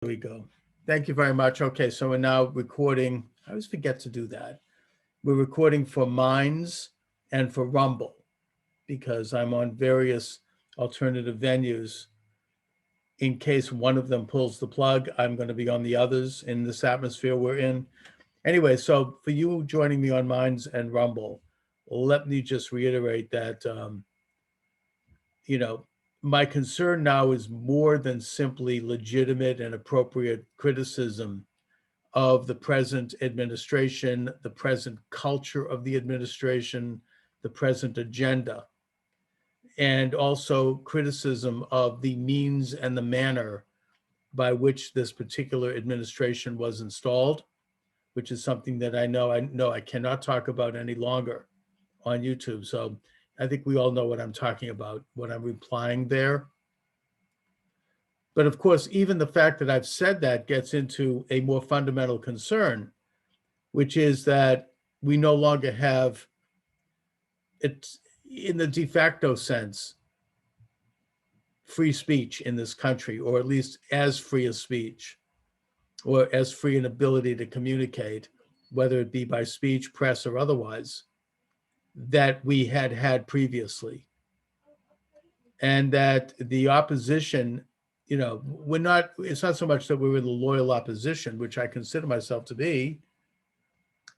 we go. Thank you very much. Okay, so we're now recording. I always forget to do that. We're recording for Minds and for Rumble because I'm on various alternative venues. In case one of them pulls the plug, I'm going to be on the others in this atmosphere we're in. Anyway, so for you joining me on Minds and Rumble, let me just reiterate that, my concern now is more than simply legitimate and appropriate criticism of the present administration, the present culture of the administration, the present agenda, and also criticism of the means and the manner by which this particular administration was installed, which is something that I know I cannot talk about any longer on YouTube. So I think we all know what I'm talking about, what I'm implying there. But of course, even the fact that I've said that gets into a more fundamental concern, which is that we no longer have it in the de facto sense, free speech in this country, or at least as free a speech, or as free an ability to communicate, whether it be by speech, press, or otherwise, that we had previously. And that the opposition, it's not so much that we're in the loyal opposition, which I consider myself to be,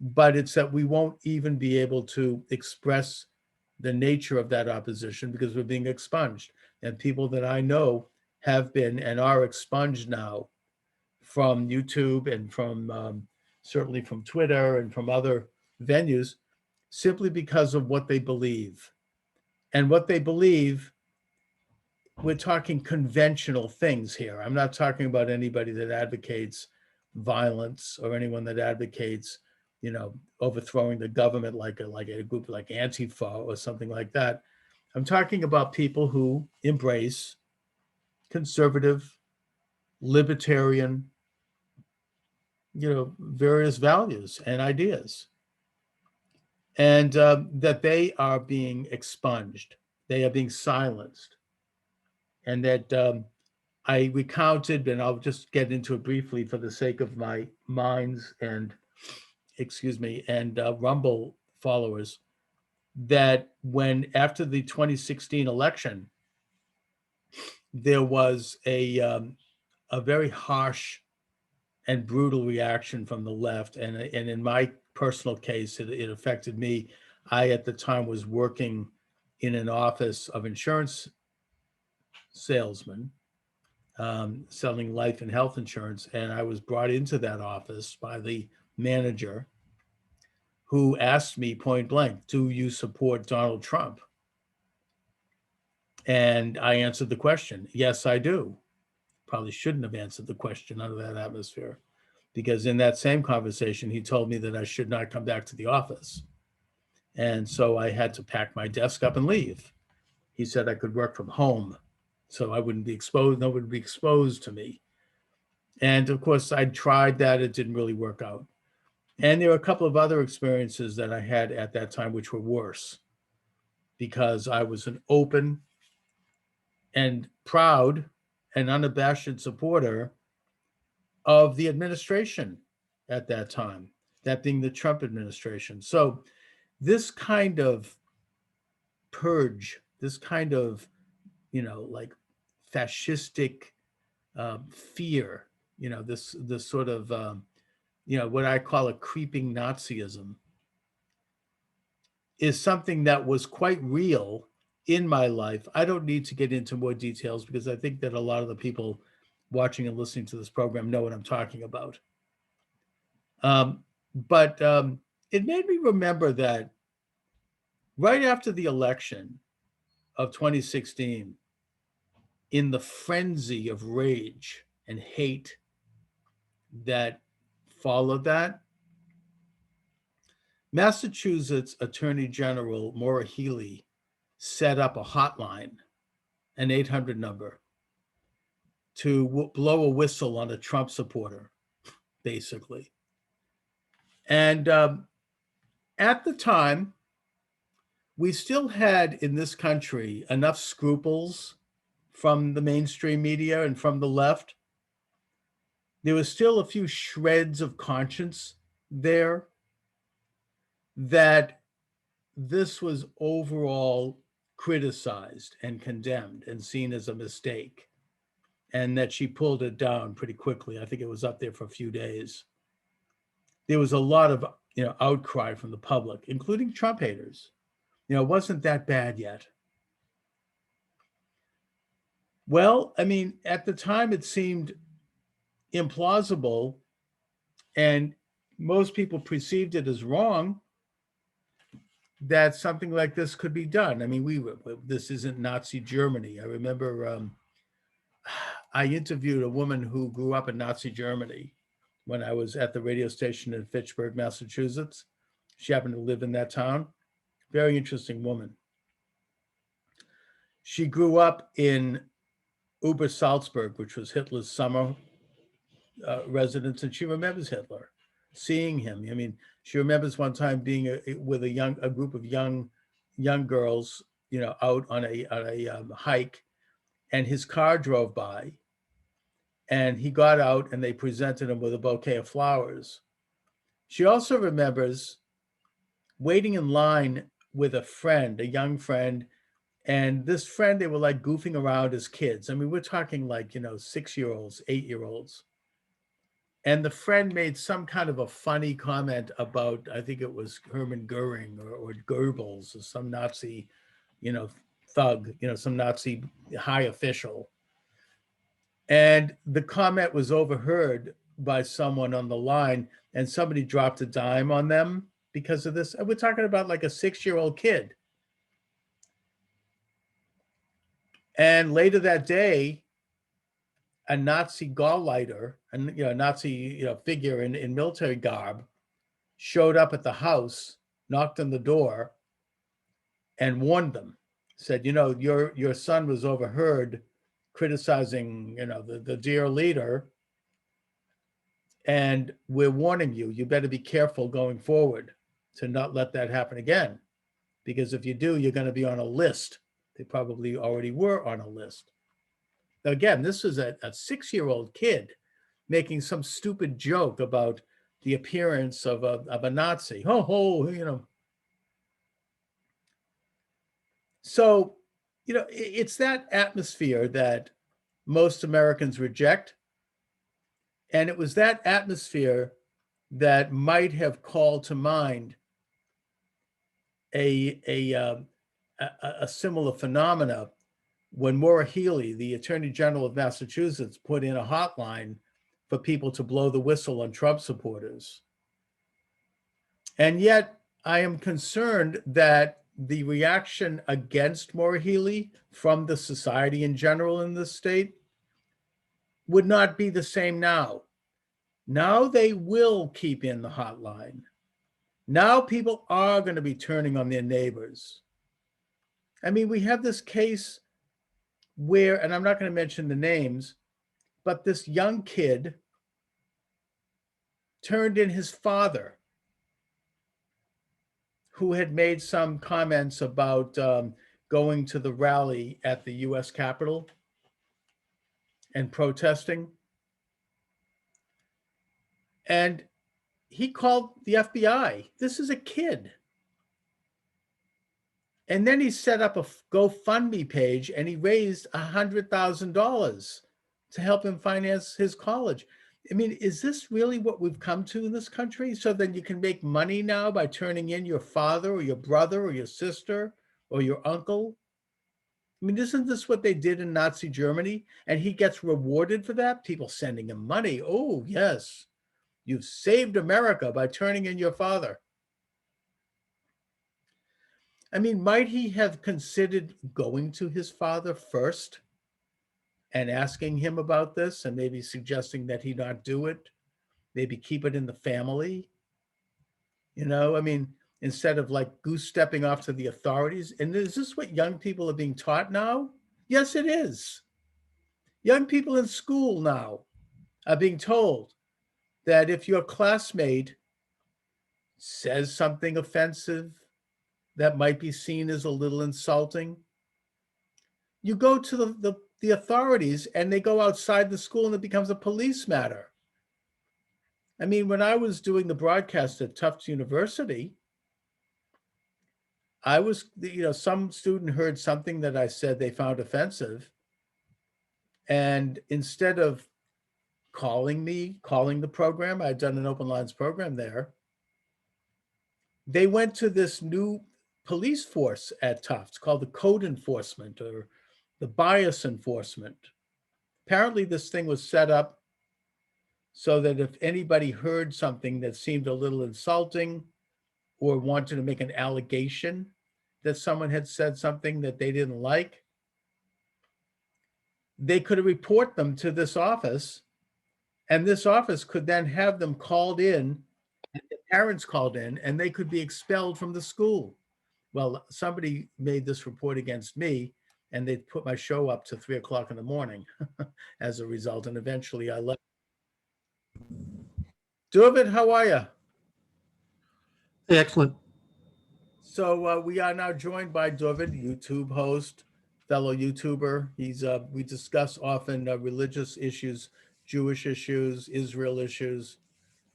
but it's that we won't even be able to express the nature of that opposition because we're being expunged. And people that I know have been and are expunged now from YouTube and from certainly from Twitter and from other venues, simply because of what they believe. And what they believe, we're talking conventional things here. I'm not talking about anybody that advocates violence or anyone that advocates, overthrowing the government like a group like Antifa or something like that. I'm talking about people who embrace conservative, libertarian, various values and ideas, and that they are being expunged, they are being silenced, and that I recounted, and I'll just get into it briefly for the sake of my Minds and Rumble followers, that when after the 2016 election, there was a very harsh and brutal reaction from the left. And in my personal case, it affected me. I, at the time, was working in an office of insurance salesmen, selling life and health insurance. And I was brought into that office by the manager, who asked me point blank, do you support Donald Trump? And I answered the question, yes, I do. Probably shouldn't have answered the question under that atmosphere, because in that same conversation, he told me that I should not come back to the office. And so I had to pack my desk up and leave. He said I could work from home, so I wouldn't be exposed, no one would be exposed to me. And of course, I tried that, it didn't really work out. And there were a couple of other experiences that I had at that time, which were worse, because I was an open and proud and unabashed supporter of the administration at that time, that being the Trump administration. So this kind of purge, this kind of, like fascistic fear, this sort of, what I call a creeping Nazism, is something that was quite real in my life. I don't need to get into more details because I think that a lot of the people watching and listening to this program know what I'm talking about. But it made me remember that right after the election of 2016, in the frenzy of rage and hate that followed that, Massachusetts Attorney General Maura Healey set up a hotline, an 800 number, to blow a whistle on a Trump supporter, basically. And at the time, we still had in this country enough scruples from the mainstream media and from the left there was still a few shreds of conscience there that this was overall criticized and condemned and seen as a mistake, and that she pulled it down pretty quickly. I think it was up there for a few days. There was a lot of outcry from the public, including Trump haters. It wasn't that bad yet. Well, I mean, at the time it seemed implausible, and most people perceived it as wrong, that something like this could be done. I mean, this isn't Nazi Germany. I remember I interviewed a woman who grew up in Nazi Germany when I was at the radio station in Fitchburg, Massachusetts. She happened to live in that town. Very interesting woman. She grew up in Obersalzberg, which was Hitler's summer residence, and she remembers Hitler, seeing him. I mean, she remembers one time being with a group of young girls, out on a hike, and his car drove by, and he got out, and they presented him with a bouquet of flowers. She also remembers waiting in line with a friend, a young friend, and this friend, they were like goofing around as kids. I mean, we're talking like 6-year-olds, 8-year-olds. And the friend made some kind of a funny comment about, I think it was Hermann Goering or Goebbels, or some Nazi, thug, some Nazi high official. And the comment was overheard by someone on the line, and somebody dropped a dime on them because of this. And we're talking about like a 6-year-old kid. And later that day, a Nazi Gauleiter, a Nazi figure in military garb, showed up at the house, knocked on the door, and warned them. Said, your son was overheard criticizing, the dear leader, and we're warning you. You better be careful going forward to not let that happen again, because if you do, you're going to be on a list. They probably already were on a list. Now, again, this was a 6-year-old kid making some stupid joke about the appearance of a Nazi. So, it's that atmosphere that most Americans reject. And it was that atmosphere that might have called to mind a similar phenomena when Maura Healey, the Attorney General of Massachusetts, put in a hotline for people to blow the whistle on Trump supporters. And yet, I am concerned that the reaction against Maura Healey from the society in general in this state would not be the same now. Now they will keep in the hotline. Now people are going to be turning on their neighbors. I mean, we have this case where, and I'm not going to mention the names, but this young kid turned in his father, who had made some comments about going to the rally at the US Capitol and protesting. And he called the FBI. This is a kid. And then he set up a GoFundMe page, and he raised $100,000 to help him finance his college. I mean, is this really what we've come to in this country? So then you can make money now by turning in your father or your brother or your sister or your uncle? I mean, isn't this what they did in Nazi Germany? And he gets rewarded for that? People sending him money. Oh, yes, you've saved America by turning in your father. I mean, might he have considered going to his father first and asking him about this, and maybe suggesting that he not do it, maybe keep it in the family? I mean, instead of like goose stepping off to the authorities. And is this what young people are being taught now? Yes, it is. Young people in school now are being told that if your classmate says something offensive that might be seen as a little insulting, you go to the authorities, and they go outside the school, and it becomes a police matter. I mean, when I was doing the broadcast at Tufts University, I was, some student heard something that I said they found offensive. And instead of calling the program, I'd done an open lines program there, they went to this new police force at Tufts called the Code Enforcement or the Bias Enforcement. Apparently, this thing was set up so that if anybody heard something that seemed a little insulting or wanted to make an allegation that someone had said something that they didn't like, they could report them to this office, and this office could then have them called in, and the parents called in, and they could be expelled from the school. Well, somebody made this report against me, and they put my show up to 3:00 in the morning as a result, and eventually I left. Dooovid, how are you? Excellent. So we are now joined by Dooovid, YouTube host, fellow YouTuber. We discuss often religious issues, Jewish issues, Israel issues.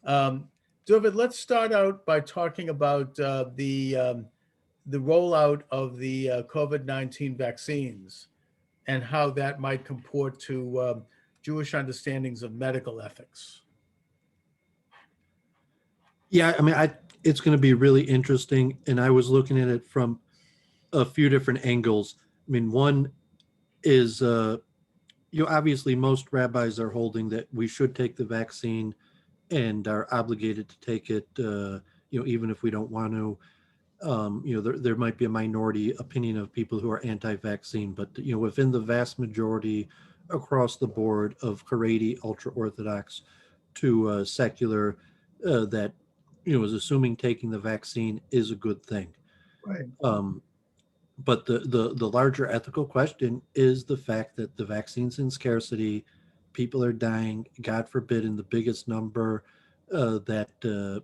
Dooovid, let's start out by talking about the rollout of the COVID-19 vaccines and how that might comport to Jewish understandings of medical ethics. Yeah, I mean, it's going to be really interesting, and I was looking at it from a few different angles. I mean, one is, obviously most rabbis are holding that we should take the vaccine and are obligated to take it, even if we don't want to. There might be a minority opinion of people who are anti-vaccine, but within the vast majority across the board of Haredi, ultra-Orthodox to secular, that is assuming taking the vaccine is a good thing. Right. But the larger ethical question is the fact that the vaccine's in scarcity, people are dying, God forbid, in the biggest number that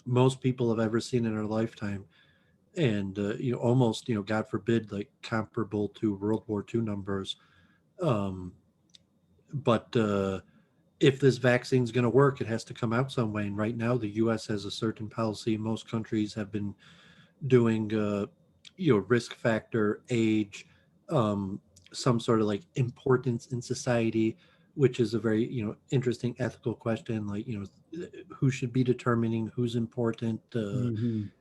most people have ever seen in our lifetime. And almost God forbid, like comparable to World War II numbers. But if this vaccine is going to work, it has to come out some way. And right now, the U.S. has a certain policy. Most countries have been doing, risk factor, age, some sort of like importance in society, which is a very interesting ethical question. Like who should be determining who's important, and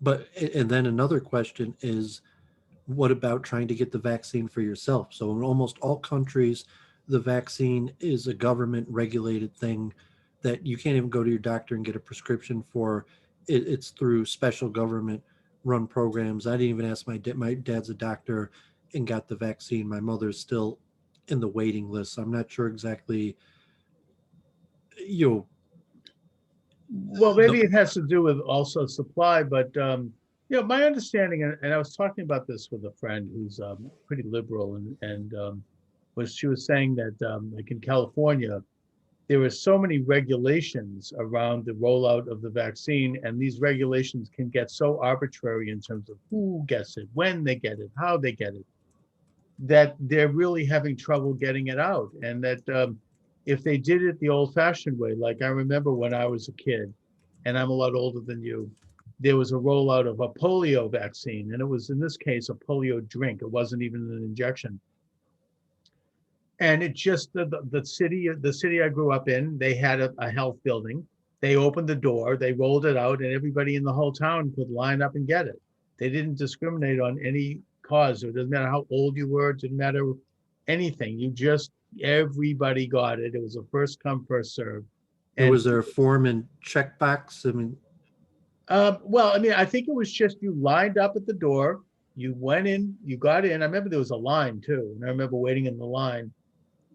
and then another question is, what about trying to get the vaccine for yourself? So in almost all countries, the vaccine is a government regulated thing that you can't even go to your doctor and get a prescription for. It's through special government run programs. I didn't even ask my dad's a doctor and got the vaccine. My mother's still in the waiting list. So I'm not sure exactly, Well, maybe it has to do with also supply, but my understanding, and I was talking about this with a friend who's pretty liberal, and she was saying that like in California, there are so many regulations around the rollout of the vaccine, and these regulations can get so arbitrary in terms of who gets it, when they get it, how they get it, that they're really having trouble getting it out. And that if they did it the old-fashioned way, like I remember when I was a kid, and I'm a lot older than you, there was a rollout of a polio vaccine, and it was, in this case, a polio drink. It wasn't even an injection. And it just, the city I grew up in, they had a health building. They opened the door, they rolled it out, and everybody in the whole town could line up and get it. They didn't discriminate on any cause. It doesn't matter how old you were, it didn't matter anything. Everybody got it. It was a first come, first serve. And was there a form and checkbox? I mean, well, I mean, I think it was just you lined up at the door, you went in, you got in. I remember there was a line too, and I remember waiting in the line.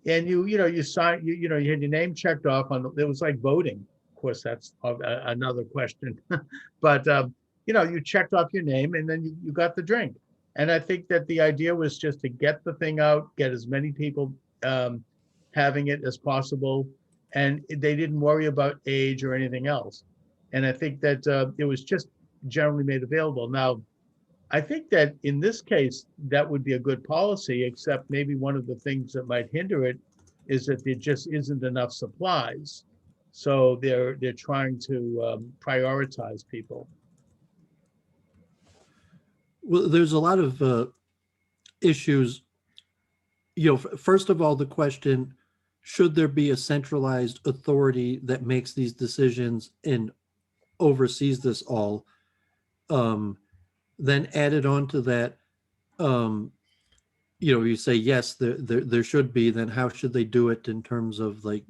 And you signed, you had your name checked off on. It was like voting. Of course, that's another question. But you checked off your name, and then you got the drink. And I think that the idea was just to get the thing out, get as many people having it as possible, and they didn't worry about age or anything else. And I think that it was just generally made available. Now, I think that in this case, that would be a good policy, except maybe one of the things that might hinder it is that there just isn't enough supplies. So they're trying to prioritize people. Well, there's a lot of issues. First of all, the question: should there be a centralized authority that makes these decisions and oversees this all? Um, then added on to that, um, you say yes, there should be. Then how should they do it in terms of like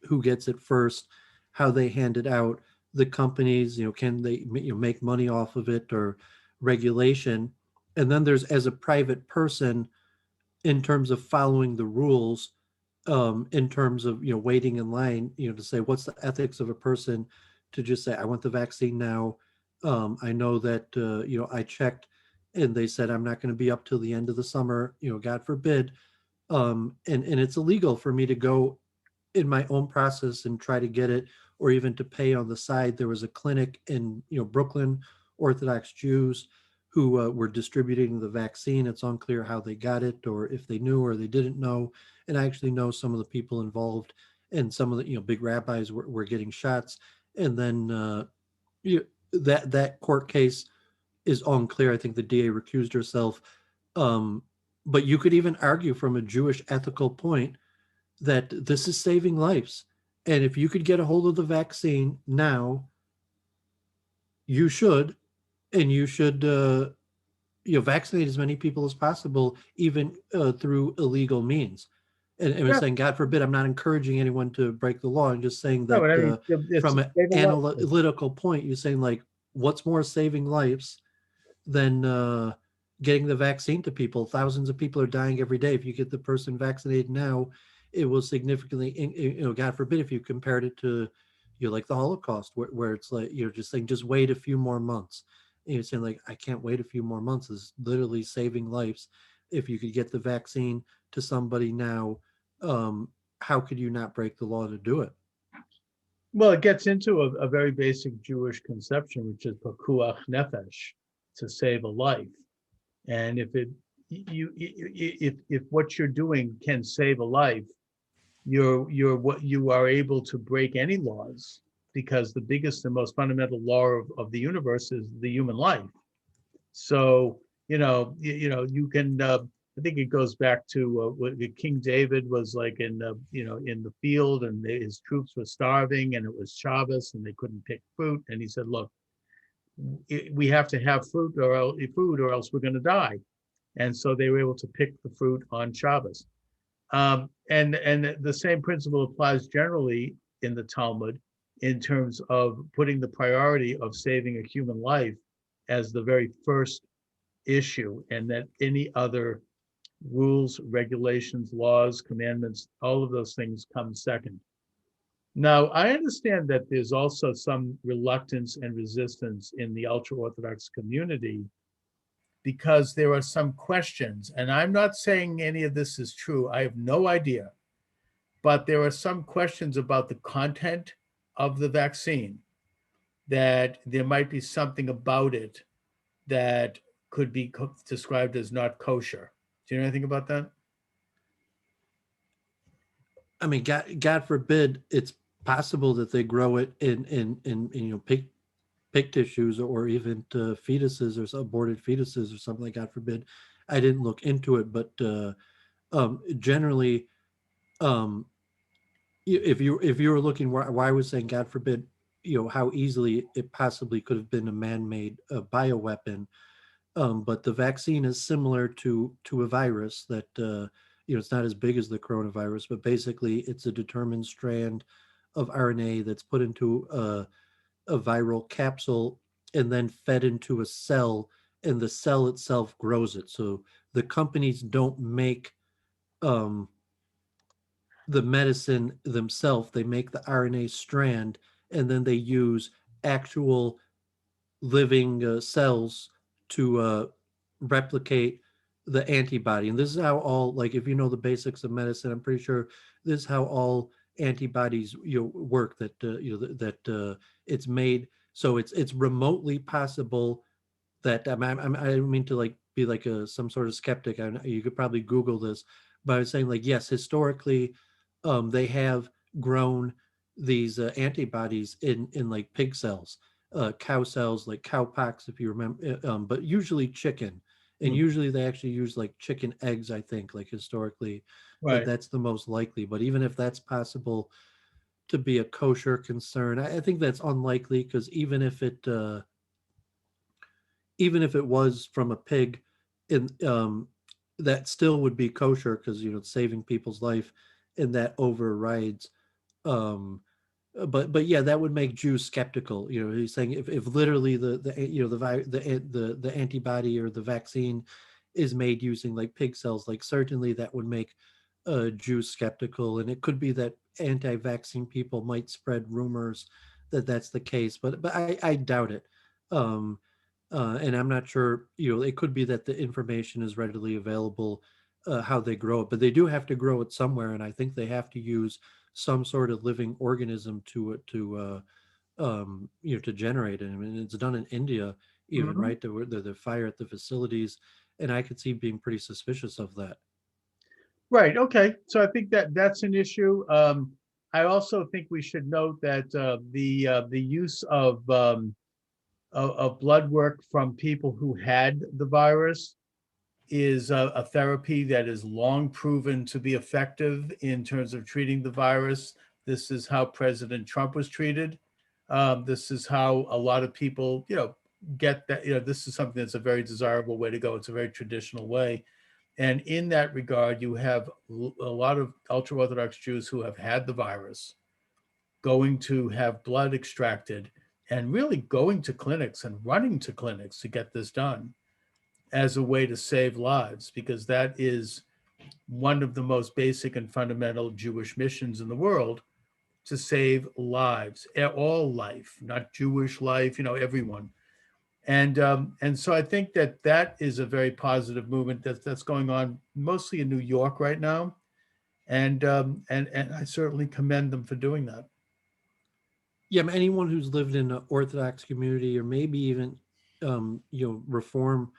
who gets it first, how they hand it out, the companies, can they make money off of it, or regulation, and then there's as a private person in terms of following the rules, in terms of waiting in line, to say what's the ethics of a person to just say I want the vaccine now. I know that I checked and they said I'm not going to be up till the end of the summer, God forbid, and it's illegal for me to go in my own process and try to get it, or even to pay on the side. There was a clinic in Brooklyn, Orthodox Jews who were distributing the vaccine. It's unclear how they got it, or if they knew or they didn't know. And I actually know some of the people involved, and some of the big rabbis were getting shots. And then that court case is unclear. I think the DA recused herself. But you could even argue from a Jewish ethical point that this is saving lives. And if you could get a hold of the vaccine now, you should, and you should vaccinate as many people as possible, even through illegal means. And I'm Yeah. saying, God forbid, I'm not encouraging anyone to break the law. I'm just saying No, that but I mean, from an analytical point, you're saying like, what's more saving lives than getting the vaccine to people? Thousands of people are dying every day. If you get the person vaccinated now, it will significantly, God forbid, if you compared it to, like the Holocaust, where it's like, you're just saying, just wait a few more months. And you're saying like, I can't wait a few more months. Is literally saving lives. If you could get the vaccine to somebody now, how could you not break the law to do it? well, it gets into a very basic Jewish conception, which is pakuach nefesh, to save a life. And if what you're doing can save a life, what you are able to break any laws, because the biggest and most fundamental law of the universe is the human life. So you can. I think it goes back to King David was like in the field, and his troops were starving, and it was Shabbos, and they couldn't pick fruit, and he said, "Look, we have to have fruit, or else we're going to die." And so they were able to pick the fruit on Shabbos. And the same principle applies generally in the Talmud in terms of putting the priority of saving a human life as the very first issue, and that any other rules, regulations, laws, commandments, all of those things come second. Now, I understand that there's also some reluctance and resistance in the ultra-Orthodox community because there are some questions, and I'm not saying any of this is true. I have no idea, but there are some questions about the content of the vaccine, that there might be something about it that could be described as not kosher. Do you know anything about that? I mean, God forbid, it's possible that they grow it in pig tissues, or even fetuses, or aborted fetuses, or something like. God forbid. I didn't look into it, but generally, um, if you were looking why I was saying God forbid, how easily it possibly could have been a man-made bioweapon. But the vaccine is similar to a virus that it's not as big as the coronavirus, but basically it's a determined strand of RNA that's put into a viral capsule and then fed into a cell, and the cell itself grows it. So the companies don't make um, the medicine themselves; they make the RNA strand, and then they use actual living cells to replicate the antibody. And this is how all, like, if you know the basics of medicine, I'm pretty sure this is how all antibodies work. That it's made so it's remotely possible that I don't mean to like be like some sort of skeptic. You could probably Google this, but I was saying like, yes, historically, they have grown these antibodies in like pig cells, cow cells, like cowpox, if you remember, but usually chicken. And Mm, usually they actually use like chicken eggs, I think, like historically, right. that's the most likely. But even if that's possible to be a kosher concern, I think that's unlikely because even if it was from a pig, in that still would be kosher because it's saving people's life, and that overrides. Um, but yeah, that would make Jews skeptical. He's saying if literally the antibody or the vaccine is made using like pig cells, like certainly that would make Jews skeptical, and it could be that anti-vaccine people might spread rumors that that's the case, but I doubt it. Um, and I'm not sure. It could be that the information is readily available, how they grow it, but they do have to grow it somewhere, and I think they have to use some sort of living organism to generate it. I mean, it's done in India, even, Mhm. right? The fire at the facilities, and I could see being pretty suspicious of that. Right. Okay. So I think that that's an issue. I also think we should note that the use of blood work from people who had the virus is a therapy that is long proven to be effective in terms of treating the virus. This is how President Trump was treated. This is how a lot of people, get that. This is something that's a very desirable way to go. It's a very traditional way. And in that regard, you have a lot of ultra Orthodox Jews who have had the virus going to have blood extracted and really going to clinics and running to clinics to get this done as a way to save lives, because that is one of the most basic and fundamental Jewish missions in the world, to save lives, all life, not Jewish life, everyone. And so I think that that is a very positive movement that's going on mostly in New York right now, and I certainly commend them for doing that. Yeah, anyone who's lived in an Orthodox community or maybe even Reform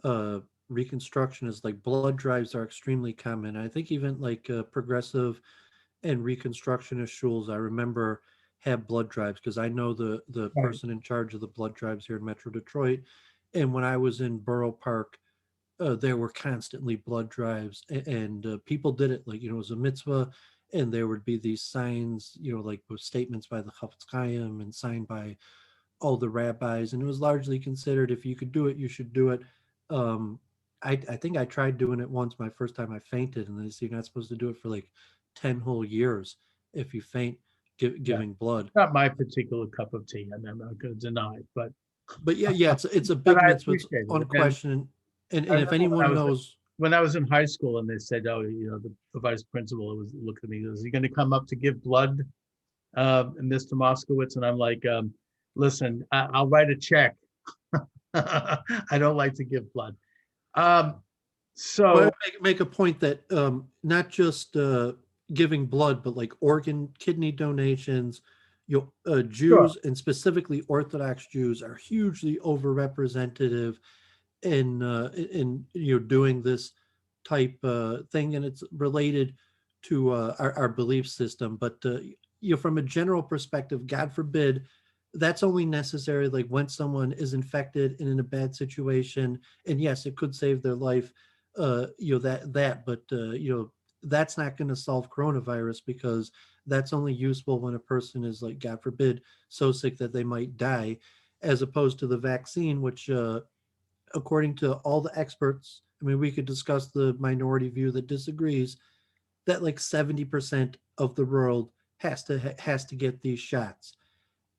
uh, Reconstructionists, like blood drives are extremely common. I think even like progressive and Reconstructionist schools, I remember, have blood drives because I know the Right. person in charge of the blood drives here in Metro Detroit. And when I was in Borough Park, there were constantly blood drives, and people did it like it was a mitzvah, and there would be these signs, like with statements by the Chafetz Chaim and signed by all the rabbis, and it was largely considered if you could do it, you should do it. Um, I think I tried doing it once. My first time, I fainted, and they say you're not supposed to do it for like 10 whole years if you faint Yeah. giving blood. Not my particular cup of tea. I mean, I'm not going to deny, But yeah, it's a but big I mitzvah. It's appreciate it. And unquestioned, I and if remember anyone knows. when I was in high school, and they said, "Oh, the vice principal was looked at me. He goes, 'Are you going to come up to give blood, Mr. Moskowitz?'" And I'm like, "Listen, I'll write a check. I don't like to give blood." Um, Well, so make a point that not just giving blood, but like organ, kidney donations. sure, Jews, and specifically Orthodox Jews, are hugely overrepresented in doing this type thing, and it's related to our belief system. But from a general perspective, God forbid, that's only necessary like when someone is infected and in a bad situation, and yes, it could save their life. But that's not going to solve coronavirus because that's only useful when a person is, like, God forbid, so sick that they might die, as opposed to the vaccine, which according to all the experts, I mean, we could discuss the minority view that disagrees, that like 70% of the world has to get these shots.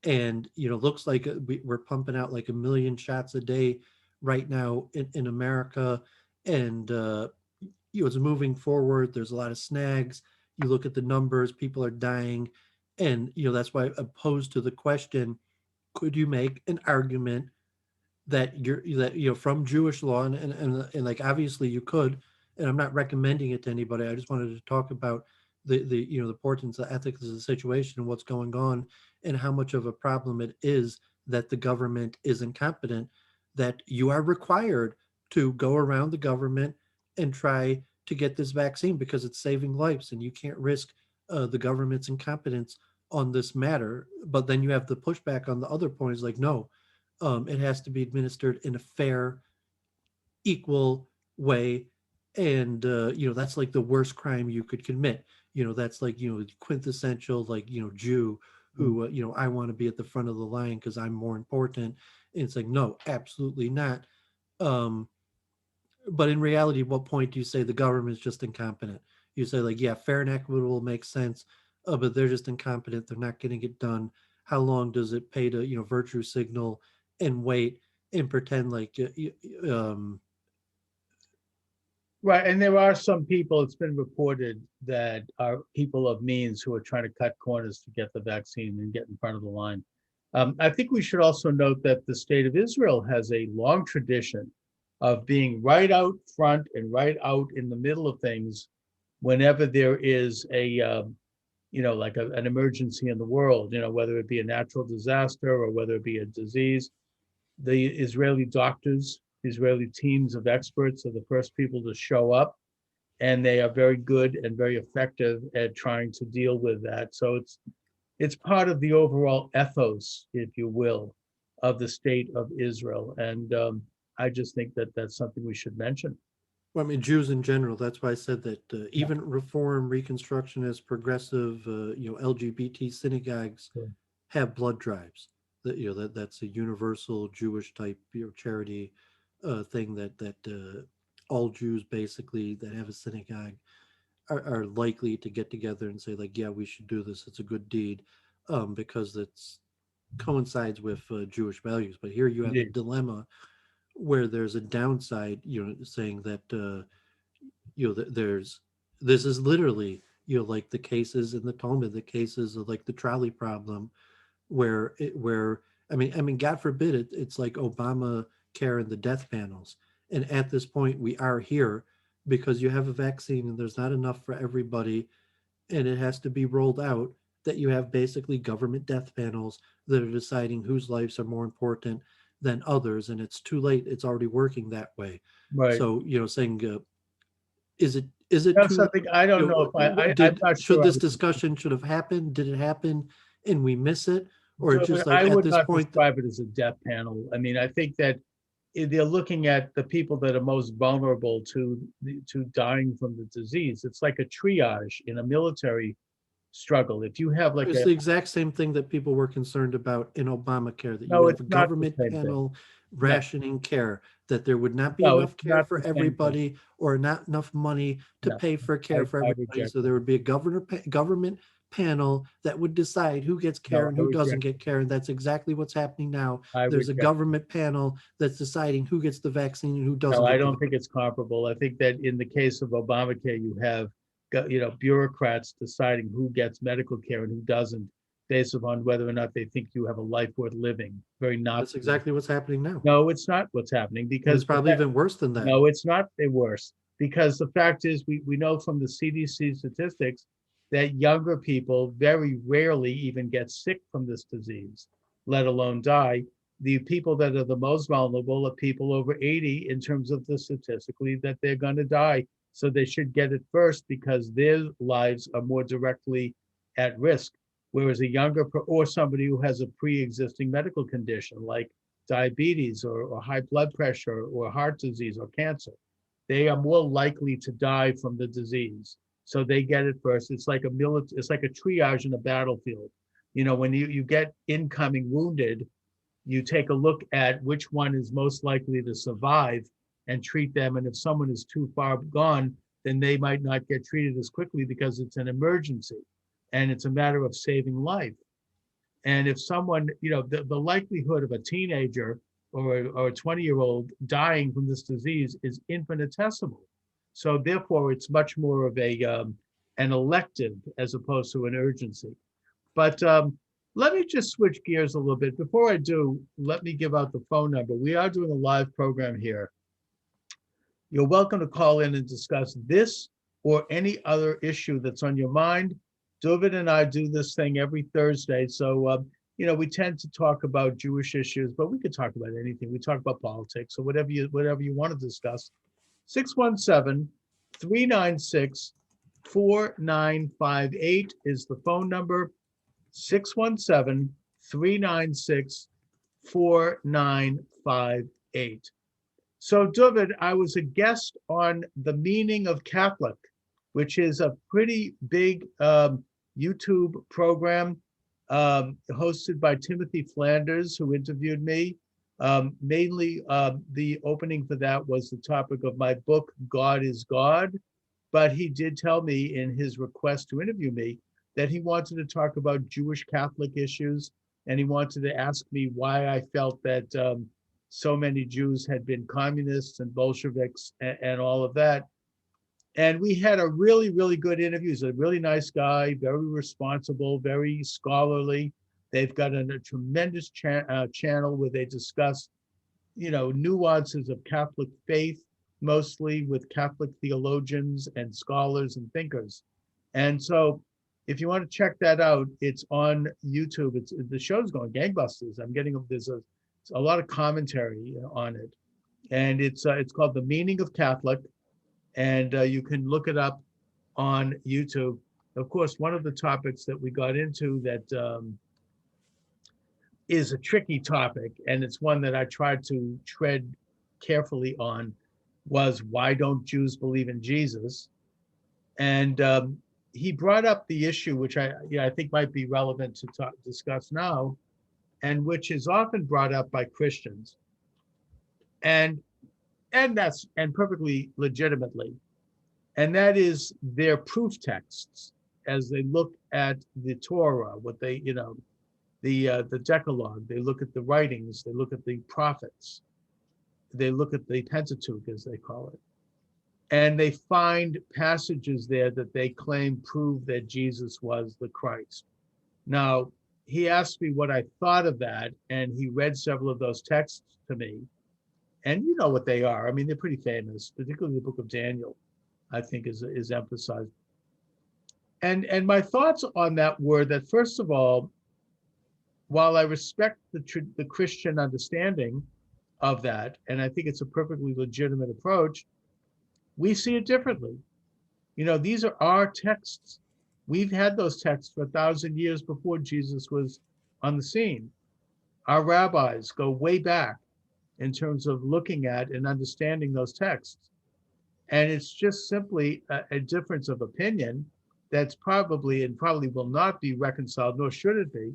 And looks like we're pumping out like 1 million shots a day right now in America. And it's moving forward. There's a lot of snags. You look at the numbers, people are dying. And that's why, opposed to the question, could you make an argument that from Jewish law, and like, obviously you could, and I'm not recommending it to anybody. I just wanted to talk about the importance of ethics of the situation and what's going on, and how much of a problem it is that the government is incompetent, that you are required to go around the government and try to get this vaccine because it's saving lives, and you can't risk the government's incompetence on this matter. But then you have the pushback on the other point is like, no, it has to be administered in a fair, equal way. And, that's like the worst crime you could commit. That's like, quintessential, like, Jew who, I want to be at the front of the line because I'm more important. And it's like, no, absolutely not. Um, but in reality, what point do you say the government is just incompetent? You say like, yeah, fair and equitable makes sense, but they're just incompetent. They're not getting it done. How long does it pay to virtue signal and wait and pretend like Right, and there are some people, it's been reported, that are people of means who are trying to cut corners to get the vaccine and get in front of the line. I think we should also note that the state of Israel has a long tradition of being right out front and right out in the middle of things whenever there is like an emergency in the world, whether it be a natural disaster or whether it be a disease. The Israeli doctors, Israeli teams of experts are the first people to show up, and they are very good and very effective at trying to deal with that. So it's part of the overall ethos, if you will, of the state of Israel. And I just think that that's something we should mention. well, I mean, Jews in general. That's why I said that even Reform, Reconstructionist, progressive, LGBT synagogues Sure. have blood drives. That's a universal Jewish type charity thing that all Jews basically that have a synagogue are likely to get together and say like, yeah, we should do this. It's a good deed, because it's coincides with Jewish values. But here you have a Indeed. dilemma where there's a downside, saying that there's this is literally like the cases in the Talmud, the cases of like the trolley problem, where I mean, God forbid it's like Obama care and the death panels, and at this point we are here because you have a vaccine and there's not enough for everybody, and it has to be rolled out that you have basically government death panels that are deciding whose lives are more important than others, and it's too late. It's already working that way. Right. So saying is it That's too late? something I don't know if I'm not Should sure I this would, discussion should have happened? Did it happen and we miss it, or it's just like I at would this not point? describe it as a death panel. I mean, I think that they're looking at the people that are most vulnerable to dying from the disease. It's like a triage in a military struggle. If you have like It's the exact same thing that people were concerned about in Obamacare, that you no, would it's have a not the government same thing. panel No, rationing care, that there would not be no, enough it's care not for the same thing. everybody or not enough money to No, pay for care for I everybody. reject So that. there would be a government panel that would decide who gets care No, and I who doesn't reject get care. And that's exactly what's happening now. I There's a reject government panel that's deciding who gets the vaccine and who doesn't No, I get the don't vaccine. think it's comparable. I think that in the case of Obamacare, you have bureaucrats deciding who gets medical care and who doesn't, based upon whether or not they think you have a life worth living. Very That's Nazi. exactly what's happening now. No, it's not what's happening And it's because probably even worse than that. no, it's not worse because the fact is we know from the CDC statistics that younger people very rarely even get sick from this disease, let alone die. The people that are the most vulnerable are people over 80 in terms of the statistically that they're going to die. So they should get it first because their lives are more directly at risk. Whereas a younger or somebody who has a pre-existing medical condition like diabetes or high blood pressure or heart disease or cancer, they are more likely to die from the disease. So they get it first. It's like it's like a triage in a battlefield. When you get incoming wounded, you take a look at which one is most likely to survive and treat them. And if someone is too far gone, then they might not get treated as quickly because it's an emergency and it's a matter of saving life. And if someone, the likelihood of a teenager or a 20-year-old dying from this disease is infinitesimal. So therefore, it's much more of an elective as opposed to an urgency. But let me just switch gears a little bit. Before I do, let me give out the phone number. We are doing a live program here. You're welcome to call in and discuss this or any other issue that's on your mind. Dooovid and I do this thing every Thursday. So, we tend to talk about Jewish issues, but we could talk about anything. We talk about politics or whatever you want to discuss. 617-396-4958 is the phone number. 617-396-4958. So, Dooovid, I was a guest on The Meaning of Catholic, which is a pretty big YouTube program hosted by Timothy Flanders, who interviewed me. Mainly, the opening for that was the topic of my book, God is God. But he did tell me in his request to interview me that he wanted to talk about Jewish Catholic issues, and he wanted to ask me why I felt that so many Jews had been communists and Bolsheviks and all of that. And we had a really, really good interview. He's a really nice guy, very responsible, very scholarly. They've got a tremendous channel where they discuss, nuances of Catholic faith, mostly with Catholic theologians and scholars and thinkers. And so if you want to check that out, it's on YouTube. The show's going gangbusters. There's a lot of commentary on it. And it's called The Meaning of Catholic. And you can look it up on YouTube. Of course, one of the topics that we got into that is a tricky topic, and it's one that I tried to tread carefully on, was why don't Jews believe in Jesus? And he brought up the issue, which I think might be relevant to discuss now, and which is often brought up by Christians, and perfectly legitimately, and that is their proof texts as they look at the Torah, what they, the Decalogue. They look at the writings, they look at the prophets, they look at the Pentateuch, as they call it, and they find passages there that they claim prove that Jesus was the Christ. Now, he asked me what I thought of that, and he read several of those texts to me. And you know what they are. I mean, they're pretty famous, particularly the book of Daniel, I think is emphasized. And my thoughts on that were that, first of all, while I respect the Christian understanding of that, and I think it's a perfectly legitimate approach, we see it differently. These are our texts. We've had those texts for 1,000 years before Jesus was on the scene. Our rabbis go way back in terms of looking at and understanding those texts. And it's just simply a difference of opinion that's probably will not be reconciled, nor should it be,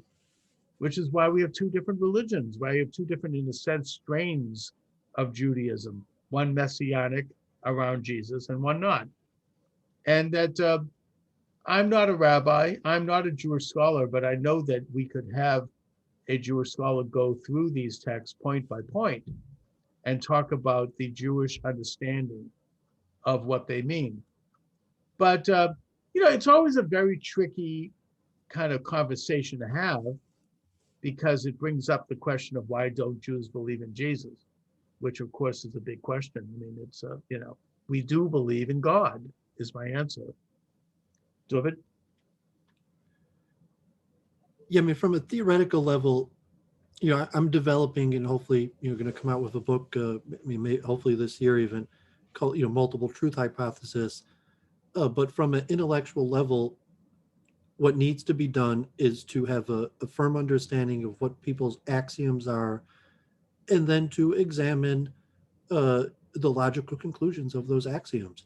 which is why we have two different religions, why you have two different, in a sense, strains of Judaism, one messianic around Jesus and one not. And that I'm not a rabbi, I'm not a Jewish scholar, but I know that we could have a Jewish scholar go through these texts point by point and talk about the Jewish understanding of what they mean. But, it's always a very tricky kind of conversation to have, because it brings up the question of why don't Jews believe in Jesus, which of course is a big question. I mean, it's, we do believe in God is my answer. Dooovid? Yeah, I mean, from a theoretical level, I'm developing, and hopefully, going to come out with a book, hopefully this year even, called, Multiple Truth Hypothesis. But from an intellectual level, what needs to be done is to have a firm understanding of what people's axioms are, and then to examine the logical conclusions of those axioms.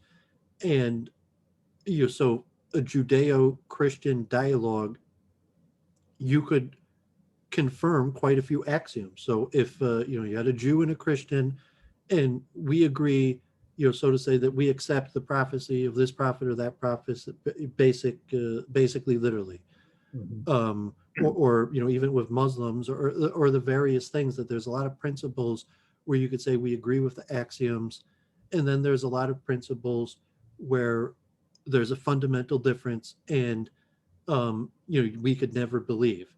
And, so a Judeo-Christian dialogue, you could confirm quite a few axioms. So if you had a Jew and a Christian, and we agree, so to say, that we accept the prophecy of this prophet or that prophet, basically literally, Mm-hmm. or even with Muslims or the various things, that there's a lot of principles where you could say we agree with the axioms, and then there's a lot of principles where there's a fundamental difference, and we could never believe.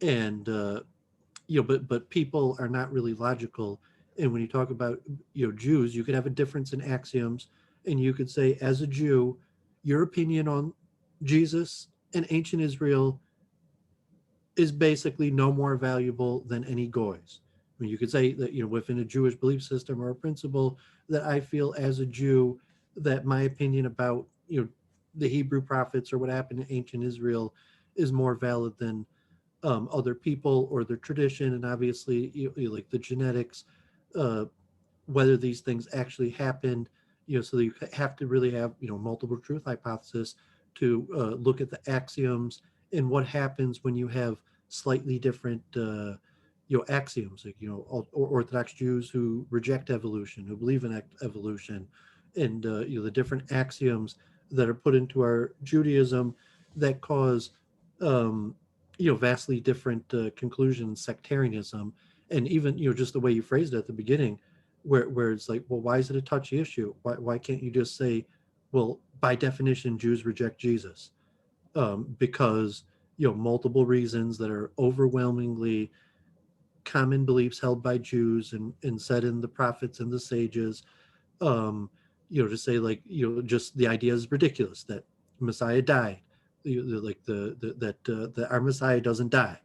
And but people are not really logical. And when you talk about Jews, you could have a difference in axioms, and you could say, as a Jew, your opinion on Jesus and ancient Israel is basically no more valuable than any goy's. I mean, you could say that within a Jewish belief system or a principle, that I feel as a Jew that my opinion about the Hebrew prophets or what happened in ancient Israel is more valid than other people or their tradition, and obviously like the genetics, uh, whether these things actually happened. So you have to really have multiple truth hypothesis to look at the axioms and what happens when you have slightly different axioms, like Orthodox Jews who reject evolution, who believe in evolution, and the different axioms that are put into our Judaism that cause vastly different conclusions, sectarianism, and even just the way you phrased it at the beginning, where it's like, well, why is it a touchy issue? Why can't you just say, well, by definition, Jews reject Jesus? Because multiple reasons that are overwhelmingly common beliefs held by Jews and said in the prophets and the sages. To say, like, just the idea is ridiculous that Messiah died, like that our Messiah doesn't die.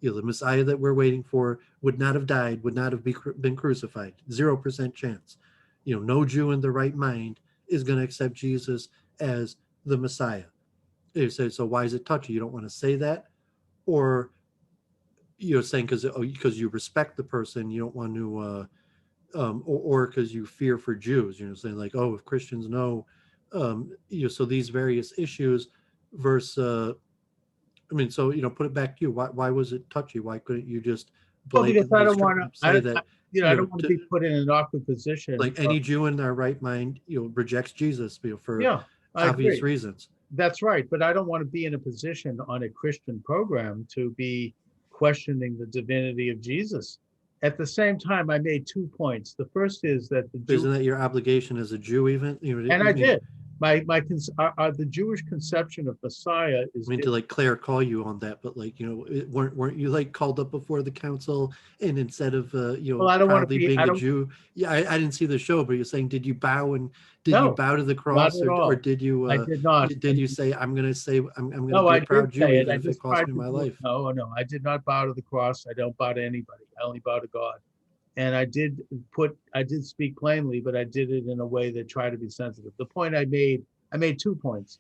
The Messiah that we're waiting for would not have died, would not have been crucified. 0% chance. No Jew in their right mind is going to accept Jesus as the Messiah. So why is it touchy? You don't want to say that, or saying because you respect the person, you don't want to, or because you fear for Jews. Saying like, oh, if Christians know, so these various issues versus. So put it back to you. Why was it touchy? Why couldn't you just Well, because I blatantly don't want to. say that? I don't want to be put in an awkward position. Like any Jew in their right mind, rejects Jesus for Yeah, I obvious agree. reasons. That's right, but I don't want to be in a position on a Christian program to be questioning the divinity of Jesus. At the same time, I made 2 points. The first is that Isn't that your obligation as a Jew, even? And I did. The Jewish conception of Messiah is. To like Claire call you on that, but like weren't you like called up before the council, and instead of Well, I don't want to be being a Jew, I didn't see the show, but you're saying, did you bow and No, you bow to the cross, or did you? I did not. Did you say, I'm going to be No, a proud did Jew say even if it costs me my life? No, I did not bow to the cross. I don't bow to anybody. I only bow to God. And I did speak plainly, but I did it in a way that tried to be sensitive. The point I made 2 points.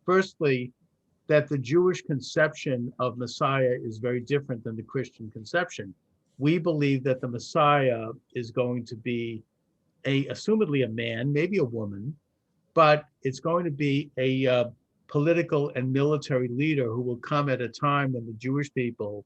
Firstly, that the Jewish conception of Messiah is very different than the Christian conception. We believe that the Messiah is going to be assumedly a man, maybe a woman, but it's going to be a political and military leader who will come at a time when the Jewish people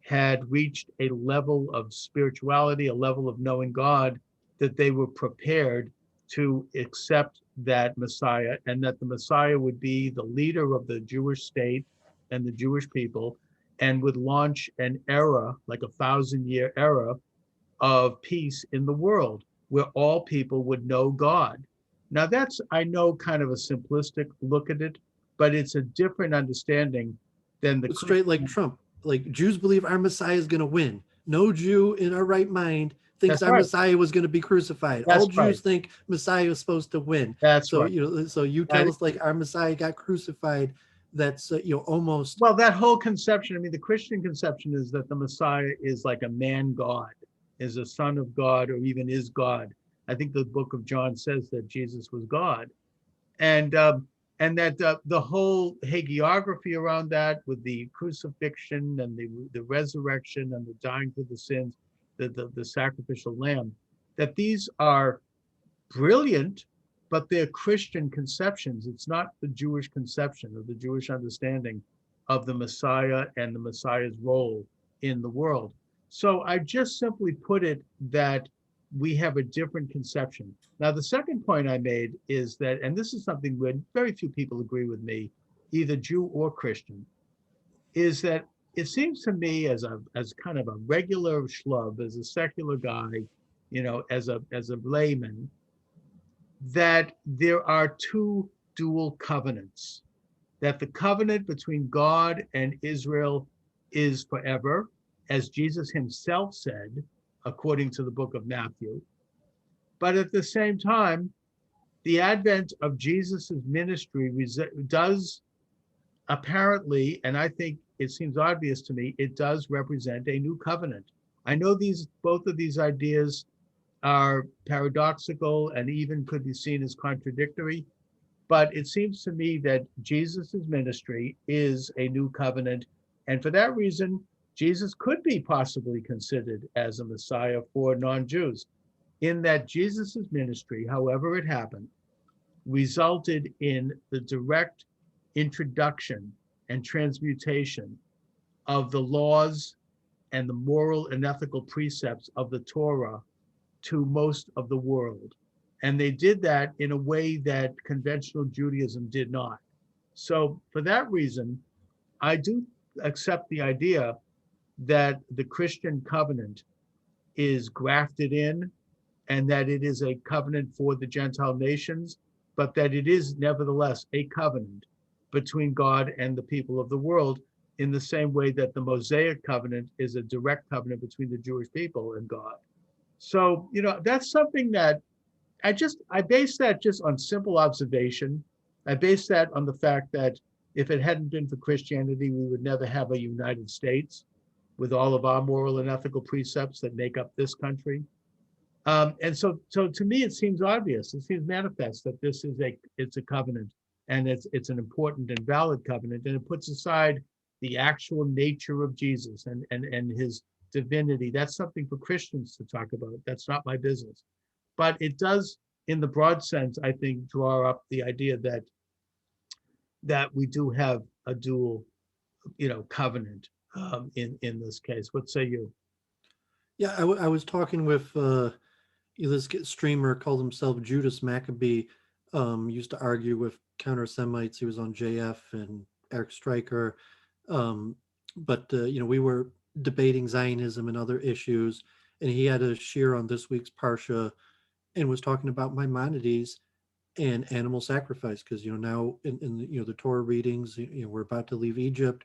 had reached a level of spirituality, a level of knowing God, that they were prepared to accept that Messiah, and that the Messiah would be the leader of the Jewish state and the Jewish people, and would launch an era, like a 1,000-year era of peace in the world, where all people would know God. Now that's, I know, kind of a simplistic look at it, but it's a different understanding than the straight like Trump. Like, Jews believe our Messiah is going to win. No Jew in our right mind thinks our Messiah was going to be crucified. All Jews think Messiah was supposed to win. So you tell us, like, our Messiah got crucified. That's almost. Well, that whole conception. The Christian conception is that the Messiah is like a man God, is a son of God, or even is God. I think the book of John says that Jesus was God, and that the whole hagiography around that, with the crucifixion and the resurrection and the dying for the sins, the sacrificial lamb, that these are brilliant, but they're Christian conceptions. It's not the Jewish conception or the Jewish understanding of the Messiah and the Messiah's role in the world. So I just simply put it that we have a different conception. Now, the second point I made is that, and this is something where very few people agree with me, either Jew or Christian, is that it seems to me, as kind of a regular schlub, as a secular guy, as a layman, that there are two dual covenants. That the covenant between God and Israel is forever, as Jesus himself said, according to the book of Matthew. But at the same time, the advent of Jesus's ministry does apparently, and I think it seems obvious to me, it does represent a new covenant. I know both of these ideas are paradoxical and even could be seen as contradictory, But it seems to me that Jesus's ministry is a new covenant. And for that reason, Jesus could be possibly considered as a Messiah for non-Jews, in that Jesus's ministry, however it happened, resulted in the direct introduction and transmutation of the laws and the moral and ethical precepts of the Torah to most of the world. And they did that in a way that conventional Judaism did not. So for that reason, I do accept the idea that the Christian covenant is grafted in and that it is a covenant for the Gentile nations, but that it is nevertheless a covenant between God and the people of the world, in the same way that the Mosaic covenant is a direct covenant between the Jewish people and God. So, that's something that I base that just on simple observation. I base that on the fact that if it hadn't been for Christianity, we would never have a United States with all of our moral and ethical precepts that make up this country. And so to me, it seems obvious. It seems manifest that it's a covenant, and it's an important and valid covenant, and it puts aside the actual nature of Jesus and his divinity. That's something for Christians to talk about. That's not my business. But it does, in the broad sense, I think, draw up the idea that we do have a dual, covenant in this case. What say you? Yeah, I was talking with this streamer called himself Judas Maccabee. Used to argue with counter Semites. He was on JF and Eric Stryker. But we were debating Zionism and other issues, and he had a share on this week's Parsha and was talking about Maimonides and animal sacrifice, because now in the Torah readings, we're about to leave Egypt,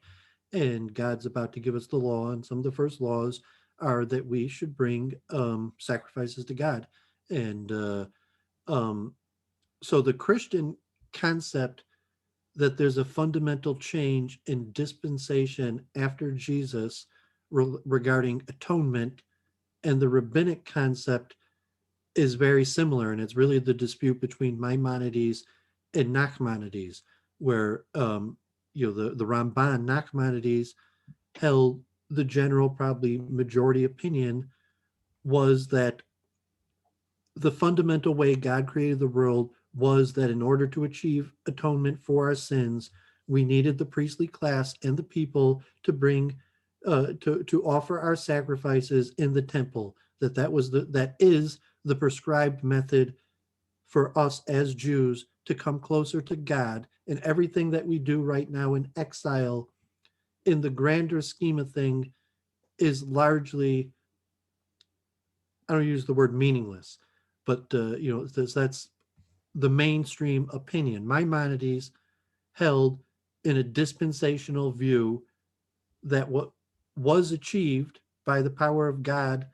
and God's about to give us the law, and some of the first laws are that we should bring sacrifices to God. And so the Christian concept that there's a fundamental change in dispensation after Jesus regarding atonement, and the rabbinic concept is very similar, and it's really the dispute between Maimonides and Nachmanides, where the Ramban, Nachmanides held the general, probably majority opinion was that the fundamental way God created the world was that in order to achieve atonement for our sins, we needed the priestly class and the people to bring to offer our sacrifices in the temple. That is the prescribed method for us as Jews to come closer to God. And everything that we do right now in exile, in the grander scheme of thing, is largely, I don't use the word meaningless, but that's the mainstream opinion. Maimonides held in a dispensational view that what was achieved by the power of God,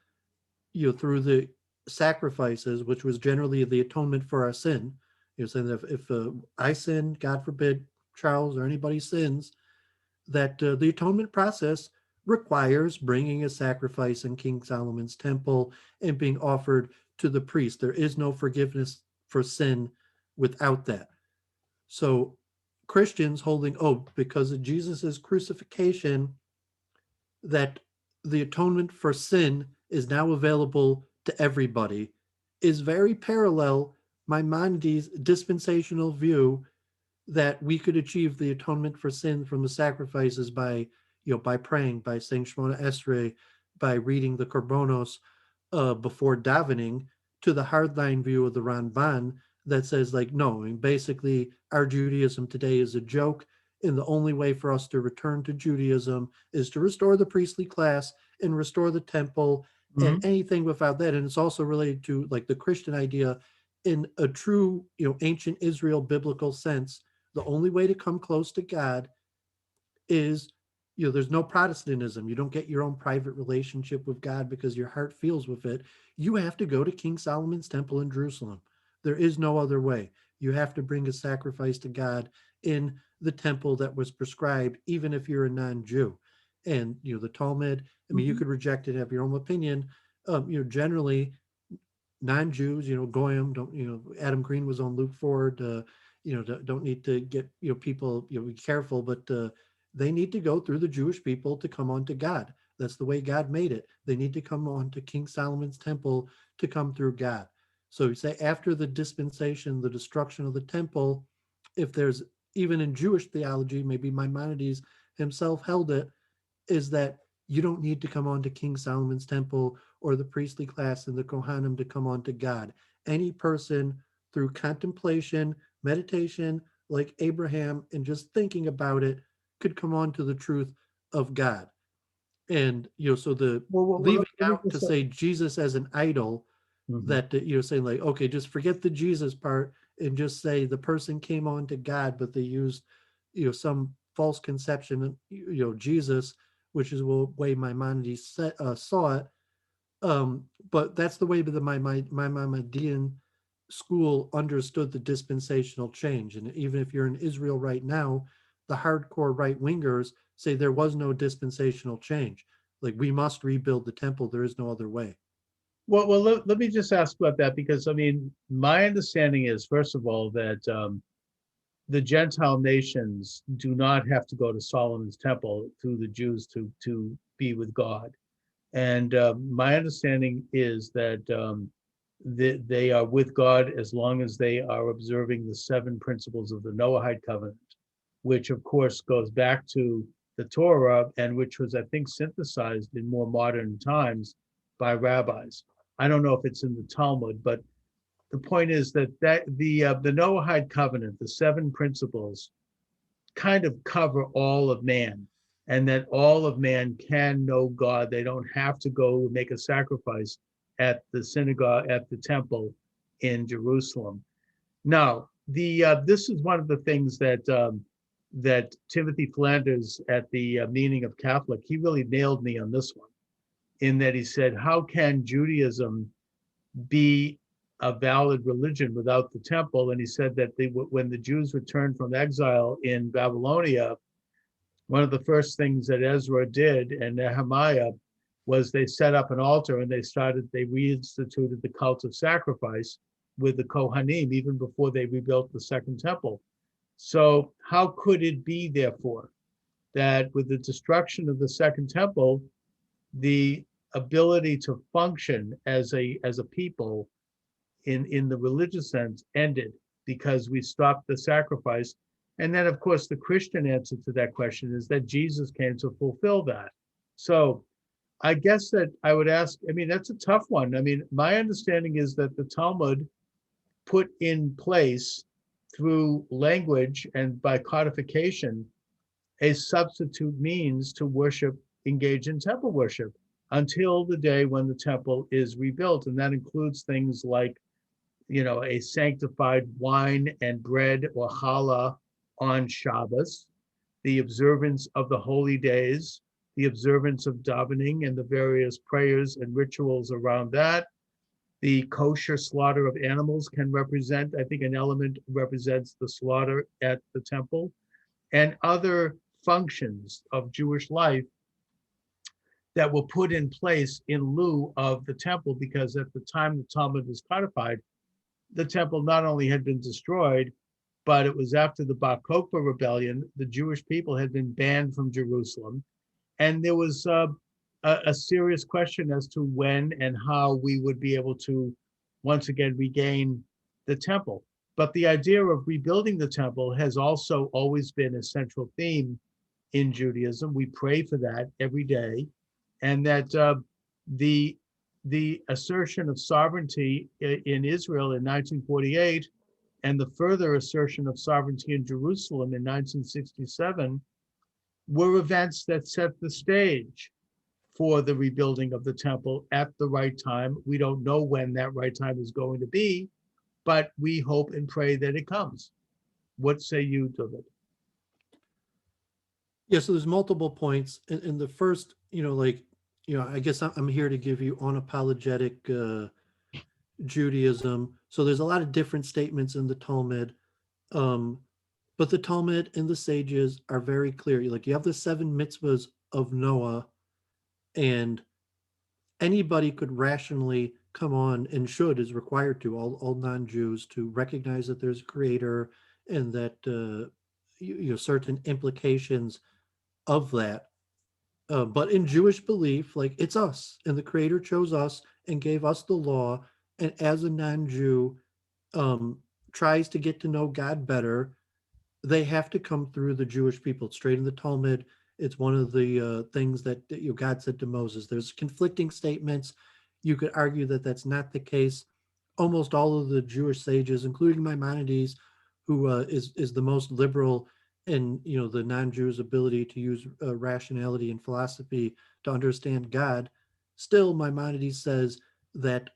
through the sacrifices, which was generally the atonement for our sin. Saying that if I sin, God forbid, Charles or anybody sins, that the atonement process requires bringing a sacrifice in King Solomon's temple and being offered to the priest. There is no forgiveness for sin without that. So Christians holding, because of Jesus's crucifixion, that the atonement for sin is now available to everybody, is very parallel Maimonides' dispensational view that we could achieve the atonement for sin from the sacrifices by praying, by saying Shemona Esrei, by reading the Korbanos before davening, to the hardline view of the Ramban that says, no, basically our Judaism today is a joke, and the only way for us to return to Judaism is to restore the priestly class and restore the temple, and anything without that. And it's also related to the Christian idea in a true, ancient Israel biblical sense. The only way to come close to God is, there's no Protestantism. You don't get your own private relationship with God because your heart feels with it. You have to go to King Solomon's temple in Jerusalem. There is no other way. You have to bring a sacrifice to God in the temple that was prescribed, even if you're a non-Jew. And, the Talmud, you could reject it, have your own opinion. Generally, non-Jews, Goyim, don't, Adam Green was on Luke Ford, don't need to get, people, be careful, but they need to go through the Jewish people to come on to God. That's the way God made it. They need to come on to King Solomon's temple to come through God. So you say after the dispensation, the destruction of the temple, if there's, even in Jewish theology, maybe Maimonides himself held it, is that you don't need to come on to King Solomon's temple or the priestly class and the Kohanim to come on to God. Any person through contemplation, meditation, like Abraham, and just thinking about it, could come on to the truth of God. And so the Well, leaving let me out to just say Jesus as an idol, Mhm. that saying like, okay, just forget the Jesus part and just say the person came on to God, but they used some false conception of Jesus, which is the way Maimonides saw it. But that's the way that my Maimonidean school understood the dispensational change. And even if you're in Israel right now, the hardcore right wingers say there was no dispensational change. Like, we must rebuild the temple. There is no other way. Well, let me just ask about that, because I mean, my understanding is, first of all, that the Gentile nations do not have to go to Solomon's temple through the Jews to be with God. And my understanding is that they are with God as long as they are observing the 7 principles of the Noahide covenant, which of course goes back to the Torah, and which was, I think, synthesized in more modern times by rabbis. I don't know if it's in the Talmud, but the point is that the Noahide covenant, the 7 principles, kind of cover all of man, and that all of man can know God. They don't have to go make a sacrifice at the synagogue, at the temple in Jerusalem. Now, this is one of the things that Timothy Flanders at the Meaning of Catholic, he really nailed me on this one, in that he said, how can Judaism be a valid religion without the temple? And he said that when the Jews returned from exile in Babylonia, one of the first things that Ezra did and Nehemiah was they set up an altar, and they reinstituted the cult of sacrifice with the Kohanim even before they rebuilt the second temple. So how could it be, therefore, that with the destruction of the second temple, the ability to function as a people in the religious sense ended, because we stopped the sacrifice? And then, of course, the Christian answer to that question is that Jesus came to fulfill that. So I guess that I would ask, I mean, that's a tough one. I mean, my understanding is that the Talmud put in place, through language and by codification, a substitute means to worship, engage in temple worship, until the day when the temple is rebuilt. And that includes things like, a sanctified wine and bread or challah on Shabbos, the observance of the holy days, the observance of davening and the various prayers and rituals around that. The kosher slaughter of animals can represent, I think an element represents the slaughter at the temple, and other functions of Jewish life that were put in place in lieu of the temple, because at the time the Talmud was codified, the temple not only had been destroyed, but it was after the Bar Kokhba rebellion. The Jewish people had been banned from Jerusalem, and there was a serious question as to when and how we would be able to once again regain the temple. But the idea of rebuilding the temple has also always been a central theme in Judaism. We pray for that every day, and that the assertion of sovereignty in Israel in 1948, and the further assertion of sovereignty in Jerusalem in 1967, were events that set the stage for the rebuilding of the temple at the right time. We don't know when that right time is going to be, but we hope and pray that it comes. What say you, Dooovid? Yeah, so there's multiple points. And the first, I guess I'm here to give you unapologetic Judaism. So there's a lot of different statements in the Talmud. Um, but the Talmud and the sages are very clear. Like, you have the 7 mitzvahs of Noah, and anybody could rationally come on, and should, is required to, all non-Jews, to recognize that there's a creator and that certain implications of that. But in Jewish belief, like it's us, and the Creator chose us and gave us the law. And as a non-Jew um, tries to get to know God better, they have to come through the Jewish people. It's straight in the Talmud. It's one of the things that God said to Moses. There's conflicting statements. You could argue that that's not the case. Almost all of the Jewish sages, including Maimonides, who is the most liberal in the non-Jews' ability to use rationality and philosophy to understand God, still Maimonides says that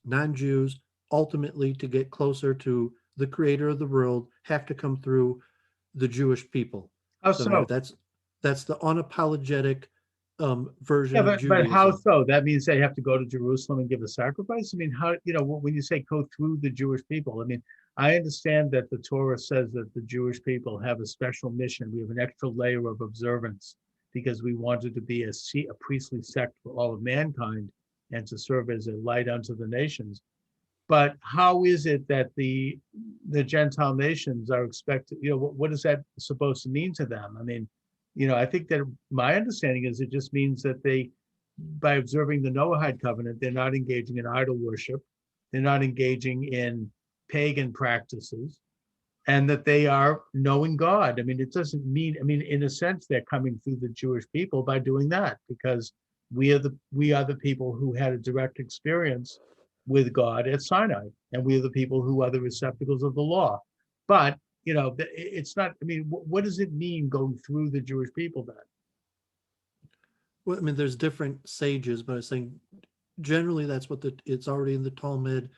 non-Jews ultimately, to get closer to the Creator of the world, have to come through the Jewish people. How So so? that's the unapologetic version Yeah, of but how Judaism. so? That means they have to go to Jerusalem and give a sacrifice? I mean, how, when you say go through the Jewish people, I mean, I understand that the Torah says that the Jewish people have a special mission. We have an extra layer of observance because we wanted to be a priestly sect for all of mankind and to serve as a light unto the nations. But how is it that the Gentile nations are expected, what is that supposed to mean to them? I mean, I think that my understanding is it just means that by observing the Noahide covenant, they're not engaging in idol worship, they're not engaging in pagan practices, and that they are knowing God. I mean, it doesn't mean, I mean, in a sense, they're coming through the Jewish people by doing that, because we are the people who had a direct experience with God at Sinai, and we are the people who are the receptacles of the law. But it's not. I mean, what does it mean going through the Jewish people then? Well, I mean, there's different sages, but I was saying generally that's what it's already in the Talmud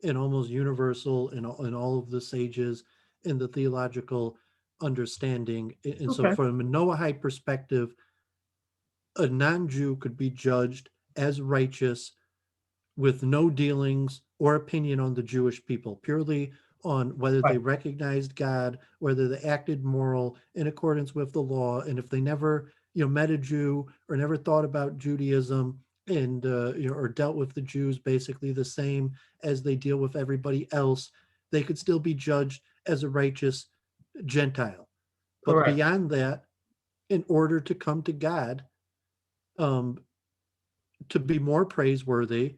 and almost universal in all of the sages in the theological understanding. And so Okay, from a Noahide perspective, a non-Jew could be judged as righteous with no dealings or opinion on the Jewish people, purely on whether they right, recognized God, whether they acted moral in accordance with the law, and if they never, met a Jew or never thought about Judaism and or dealt with the Jews basically the same as they deal with everybody else, they could still be judged as a righteous Gentile. But correct. beyond that, in order to come to God, um, to be more praiseworthy,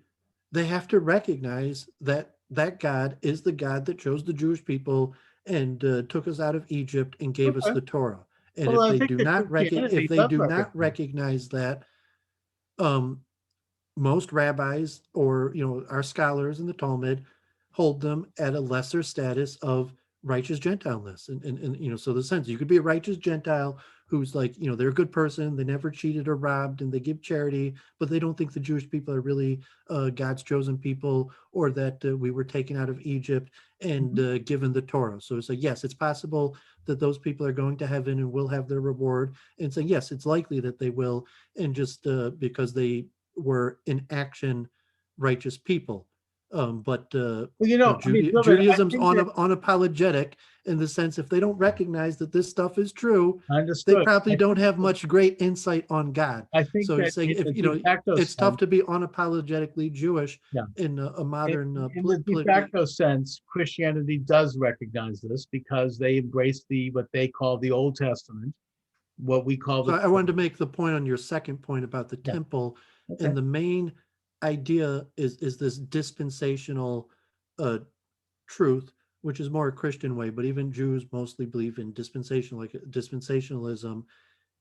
they have to recognize that God is the God that chose the Jewish people and took us out of Egypt and gave us Okay. the Torah. And Well, if I they think do that not Christianity does recognize. recognize that, um, most rabbis or our scholars in the Talmud hold them at a lesser status of righteous Gentileness. And so the sense you could be a righteous Gentile who's like, they're a good person, they never cheated or robbed, and they give charity, but they don't think the Jewish people are really God's chosen people, or that we were taken out of Egypt and Mhm. given the Torah. So it's like, yes, it's possible that those people are going to heaven and will have their reward. And so, yes, it's likely that they will, and just because they were in action righteous people. But Well, I mean, Dooovid, I Judaism's think that unapologetic in the sense if they don't recognize that this stuff is true, they understood. probably I don't think have that much great insight on God. I think So you're that saying in if the de facto it's tough sense, to be unapologetically Jewish yeah, in a modern in the de facto sense, Christianity does recognize this because they embrace what they call the Old Testament, what we call So the I wanted to Torah. make the point on your second point about the Yeah. temple, Okay. and the main idea is this dispensational uh, truth, which is more a Christian way, but even Jews mostly believe in dispensationalism,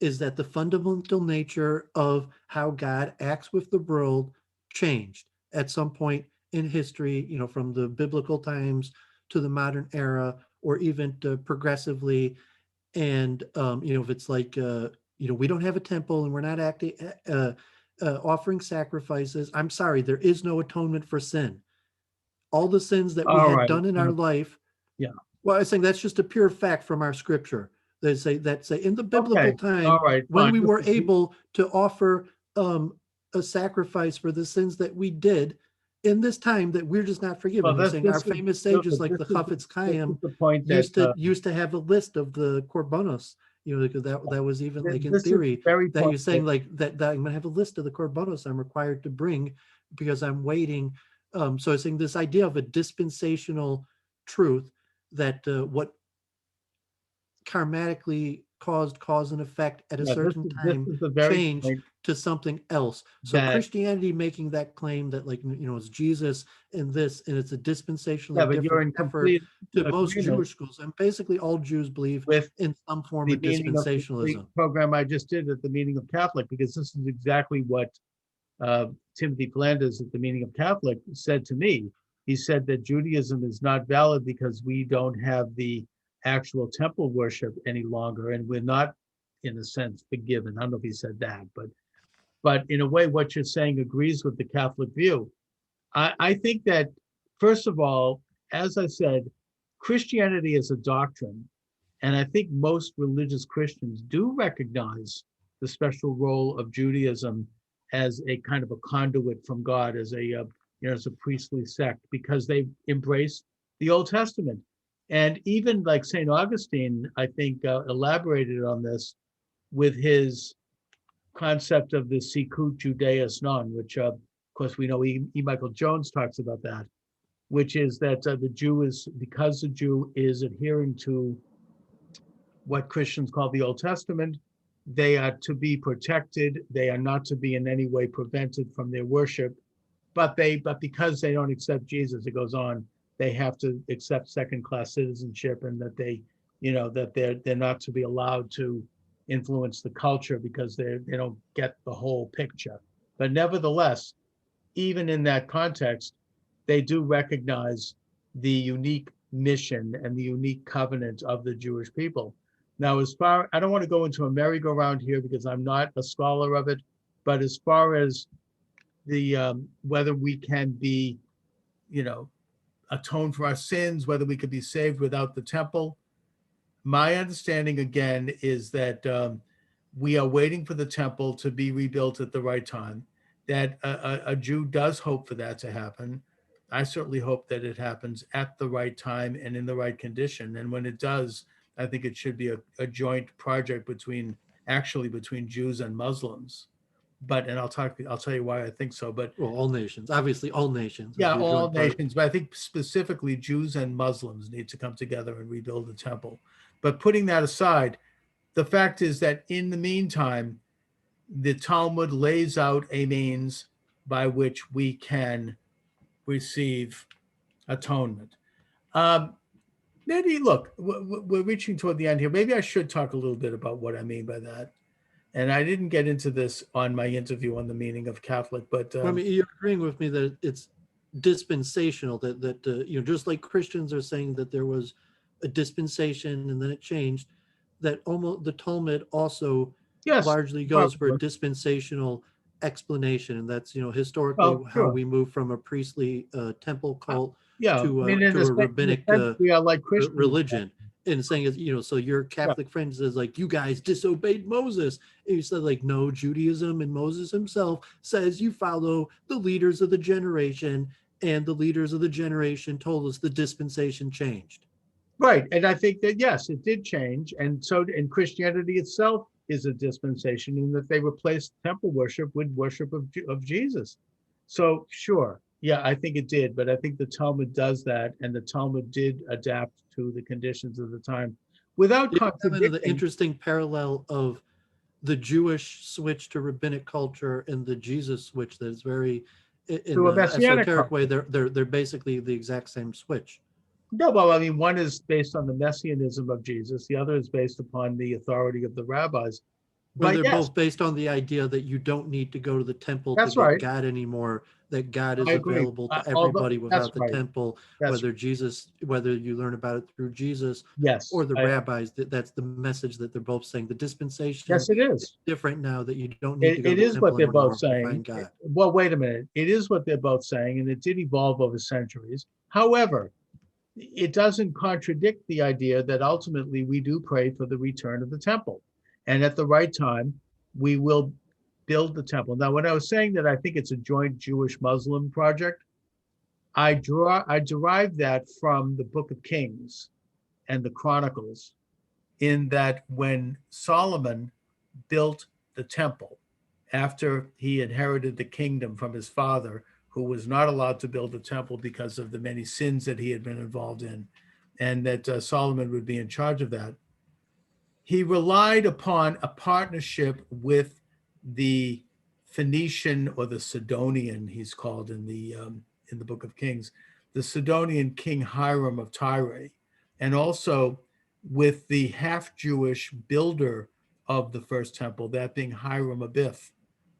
is that the fundamental nature of how God acts with the world changed at some point in history, from the biblical times to the modern era, or even progressively. And if it's like we don't have a temple and we're not acting offering sacrifices, I'm sorry, there is no atonement for sin. All the sins that we All had right. done in our life, Yeah. well, I was saying that's just a pure fact from our scripture. They say in the biblical Okay. All time right. when Fine. we were Listen, able to offer um, a sacrifice for the sins that we did in this time that we're just not well, forgiven. You're saying our this is famous sages like this the is Chafetz this is Chaim the point that used to have a list of the korbanos. Because that was even like in this is the theory very that point you're saying like that I'm gonna have a list of the korbanos I'm required to bring because I'm waiting. So I was saying this idea of a dispensational truth that what karmatically caused cause and effect at a Yeah, certain this time is the very changed point to something else. So that, Christianity making that claim that, like, it's Jesus and this, and it's a yeah, dispensationally but you're different in effort complete to most agreement Jewish schools, and basically all Jews believe with in some form the of meaning of the dispensationalism. program I just did at the meaning of Catholic, because this is exactly what Timothy Flanders at the meaning of Catholic said to me. He said that Judaism is not valid because we don't have the actual temple worship any longer, and we're not, in a sense, forgiven. I don't know if he said that, but in a way, what you're saying agrees with the Catholic view. I think that, first of all, as I said, Christianity is a doctrine, and I think most religious Christians do recognize the special role of Judaism as a kind of a conduit from God, as as a priestly sect, because they embrace the Old Testament. And even like St. Augustine, I think, elaborated on this with his concept of the Sicut Judaeus Non, which, of course, we know E. Michael Jones talks about that, which is that the Jew is, because the Jew is adhering to what Christians call the Old Testament, they are to be protected. They are not to be in any way prevented from their worship. But because they don't accept Jesus, it goes on, they have to accept second-class citizenship, and that they're not to be allowed to influence the culture because they don't get the whole picture. But nevertheless, even in that context, they do recognize the unique mission and the unique covenant of the Jewish people. Now, I don't want to go into a merry-go-round here because I'm not a scholar of it, but as far as the whether we can be, atone for our sins, whether we could be saved without the temple, my understanding again is that we are waiting for the temple to be rebuilt at the right time, that a Jew does hope for that to happen. I certainly hope that it happens at the right time and in the right condition. And when it does, I think it should be a joint project between Jews and Muslims. And I'll tell you why I think so. But Well, all nations, obviously, all nations. yeah, It'll be a all joint part. nations, but I think specifically Jews and Muslims need to come together and rebuild the temple. But putting that aside, the fact is that in the meantime, the Talmud lays out a means by which we can receive atonement. Maybe, look, we're reaching toward the end here. Maybe I should talk a little bit about what I mean by that. And I didn't get into this on my interview on the meaning of Catholic, but I mean, you're agreeing with me that it's dispensational, that just like Christians are saying that there was a dispensation and then it changed, that almost the Talmud also yes, largely goes for a probably. dispensational explanation, and that's historically Well, how sure. we move from a priestly temple cult Yeah, I mean, in to a the rabbinic sense we are like Christians. religion. And saying is, so your Catholic friend says, like, you guys disobeyed Moses. And you said, like, no, Judaism and Moses himself says you follow the leaders of the generation, and the leaders of the generation told us the dispensation changed. Right. And I think that, yes, it did change. And Christianity itself is a dispensation in that they replaced temple worship with worship of Jesus. So, sure. Yeah, I think it did. But I think the Talmud does that. And the Talmud did adapt to the conditions of the time without You have the contradicting. interesting parallel of the Jewish switch to rabbinic culture and the Jesus switch that is very, in To a an messianic esoteric way, culture. they're basically the exact same switch. No, well, I mean, one is based on the messianism of Jesus. The other is based upon the authority of the rabbis. When But they're yes, both based on the idea that you don't need to go to the temple to that's get right. God anymore, that God I is agree. available to Although everybody that's without the right. temple, That's whether you learn about it through Jesus yes. or the rabbis, that's the message that they're both saying. The dispensation Yes, it is is. different now, that you don't need to go It to the is what temple they're anymore both to saying. find God. Well, wait a minute. It is what they're both saying, and it did evolve over centuries. However, it doesn't contradict the idea that ultimately we do pray for the return of the temple. And at the right time, we will build the temple. Now, when I was saying that I think it's a joint Jewish-Muslim project, I derive that from the Book of Kings and the Chronicles, in that when Solomon built the temple after he inherited the kingdom from his father, who was not allowed to build a temple because of the many sins that he had been involved in, and that Solomon would be in charge of that. he relied upon a partnership with the Phoenician, or the Sidonian, he's called in the Book of Kings, the Sidonian king Hiram of Tyre, and also with the half-Jewish builder of the first temple, that being Hiram Abiff,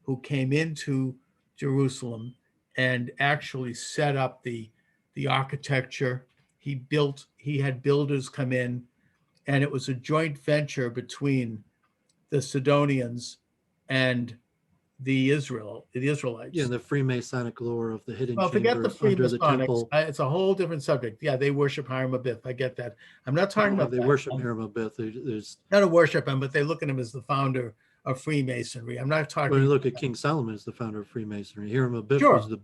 who came into Jerusalem and actually set up the architecture. He had builders come in, and it was a joint venture between the Sidonians and the Israelites. Yeah, the Freemasonic lore of the hidden Well, forget the chambers under the Freemasonics. temple. It's a whole different subject. Yeah, they worship Hiram Abiff. I get that. I'm not talking about They that. worship Hiram Abiff. There's Not to worship him, but they look at him as the founder of Freemasonry. I'm not talking. when you look at King Solomon as the founder of Freemasonry, Hiram Abiff Sure. was the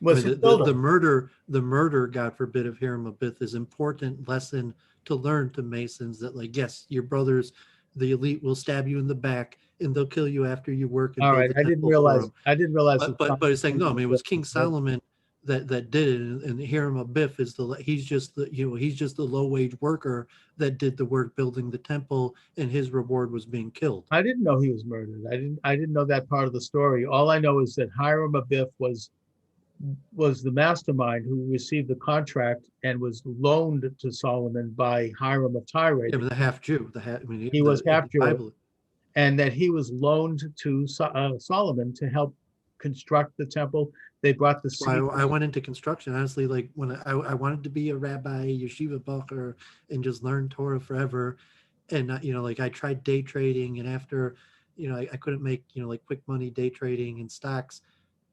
Was his builder. the murder, God forbid, of Hiram Abiff is important lesson to learn to Masons that, like, yes, your brothers, the elite, will stab you in the back and they'll kill you after you work. And All build right, the I didn't temple for realize. them. I didn't realize. But it's saying no. I mean, it was King Solomon that did it, and Hiram Abiff is he's just the low wage worker that did the work building the temple, and his reward was being killed. I didn't know he was murdered. I didn't know that part of the story. All I know is that Hiram Abiff was the mastermind who received the contract and was loaned to Solomon by Hiram of Tyre. Yeah, but the half Jew, He was half Jewish, and that he was loaned to Solomon to help construct the temple. They brought the seed. I went into construction, honestly, like when I wanted to be a rabbi, yeshiva bacher, and just learn Torah forever. And, like I tried day trading, and after, I couldn't make, like quick money day trading and stocks.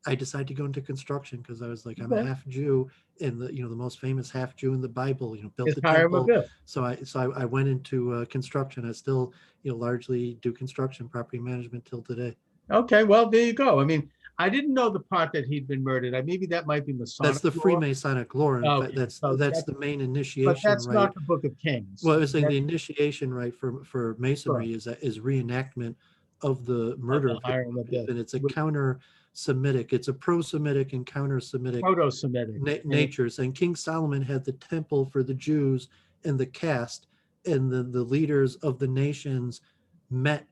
I decided to go into construction because I was like, I'm a half Jew, and the most famous half Jew in the Bible, built the temple. So I went into construction. I still, largely do construction, property management till today. Okay, well, there you go. I mean, I didn't know the part that he'd been murdered. Maybe that might be Masonic. That's the Freemasonic lore. Okay. That's the main initiation. But that's right? not the Book of Kings. Well, I was saying the initiation, right, for Masonry is reenactment of the murder of Hiram Abiff. And it's a counter-Semitic, it's a pro-Semitic and counter-Semitic proto-Semitic natures. And King Solomon had the temple for the Jews and the caste, and the leaders of the nations met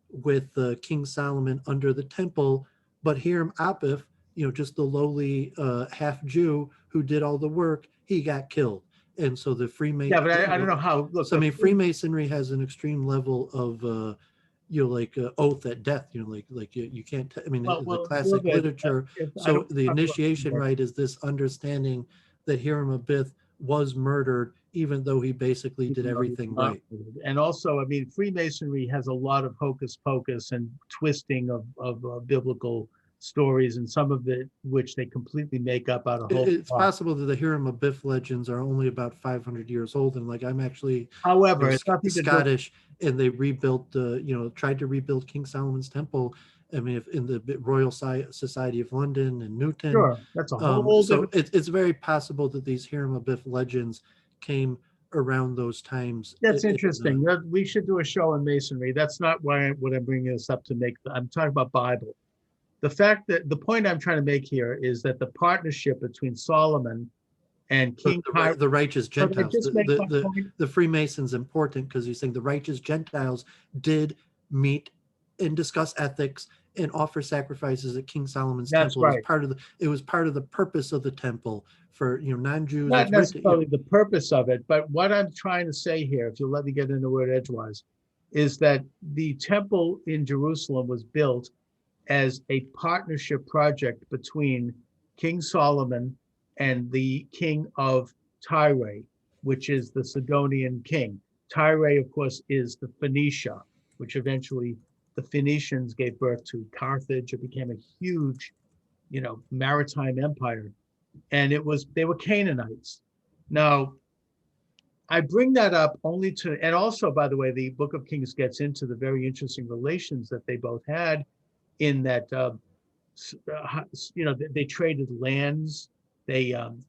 with King Solomon under the temple. But Hiram Abiff, just the lowly half Jew who did all the work, he got killed. And so the Freemasons. Yeah, but I don't know how. Look, so Freemasonry has an extreme level of, oath at death. You can't. The classic literature. So the initiation rite is this understanding that Hiram Abiff was murdered, even though he basically did everything right. And also, Freemasonry has a lot of hocus pocus and twisting of biblical stories, and some of it which they completely make up out of whole. It's possible that the Hiram Abiff legends are only about 500 years old, and I'm actually, however, it's Scottish, and they rebuilt, tried to rebuild King Solomon's temple. In the Royal Society of London and Newton. Sure, that's a whole. So it's very possible that these Hiram Abiff legends came around those times. That's interesting. We should do a show on Masonry. That's not what I'm bringing this up to make. I'm talking about Bible. The point I'm trying to make here is that the partnership between Solomon and King the righteous Gentiles. The Freemasons important because he's saying the righteous Gentiles did meet and discuss ethics and offer sacrifices at King Solomon's temple. Right. It was part of the purpose of the temple for non-Jews. Not necessarily the purpose of it, but what I'm trying to say here, if you'll let me get into the word edgewise, is that the temple in Jerusalem was built as a partnership project between King Solomon and the king of Tyre, which is the Sidonian king. Tyre, of course, is the Phoenicia, which eventually the Phoenicians gave birth to Carthage. It became a huge, maritime empire. And they were Canaanites. Now, I bring that up only and also, by the way, the Book of Kings gets into the very interesting relations that they both had in that, they traded lands. Hiram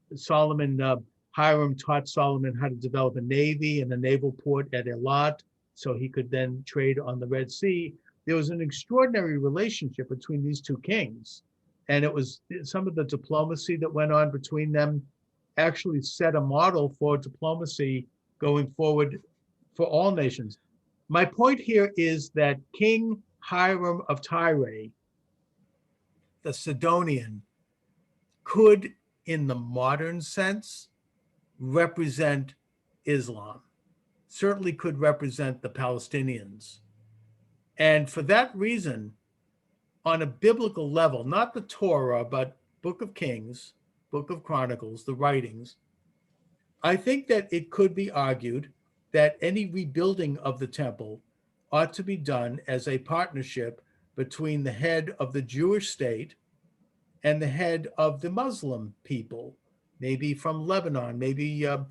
taught Solomon how to develop a navy and a naval port at Eilat, so he could then trade on the Red Sea. There was an extraordinary relationship between these two kings. And it was some of the diplomacy that went on between them actually set a model for diplomacy going forward for all nations. my point here is that King Hiram of Tyre, the Sidonian, could, in the modern sense, represent Islam, certainly could represent the Palestinians. And for that reason, on a biblical level, not the Torah, but Book of Kings, Book of Chronicles, the writings, I think that it could be argued that any rebuilding of the temple ought to be done as a partnership between the head of the Jewish state and the head of the Muslim people, maybe from Lebanon, maybe a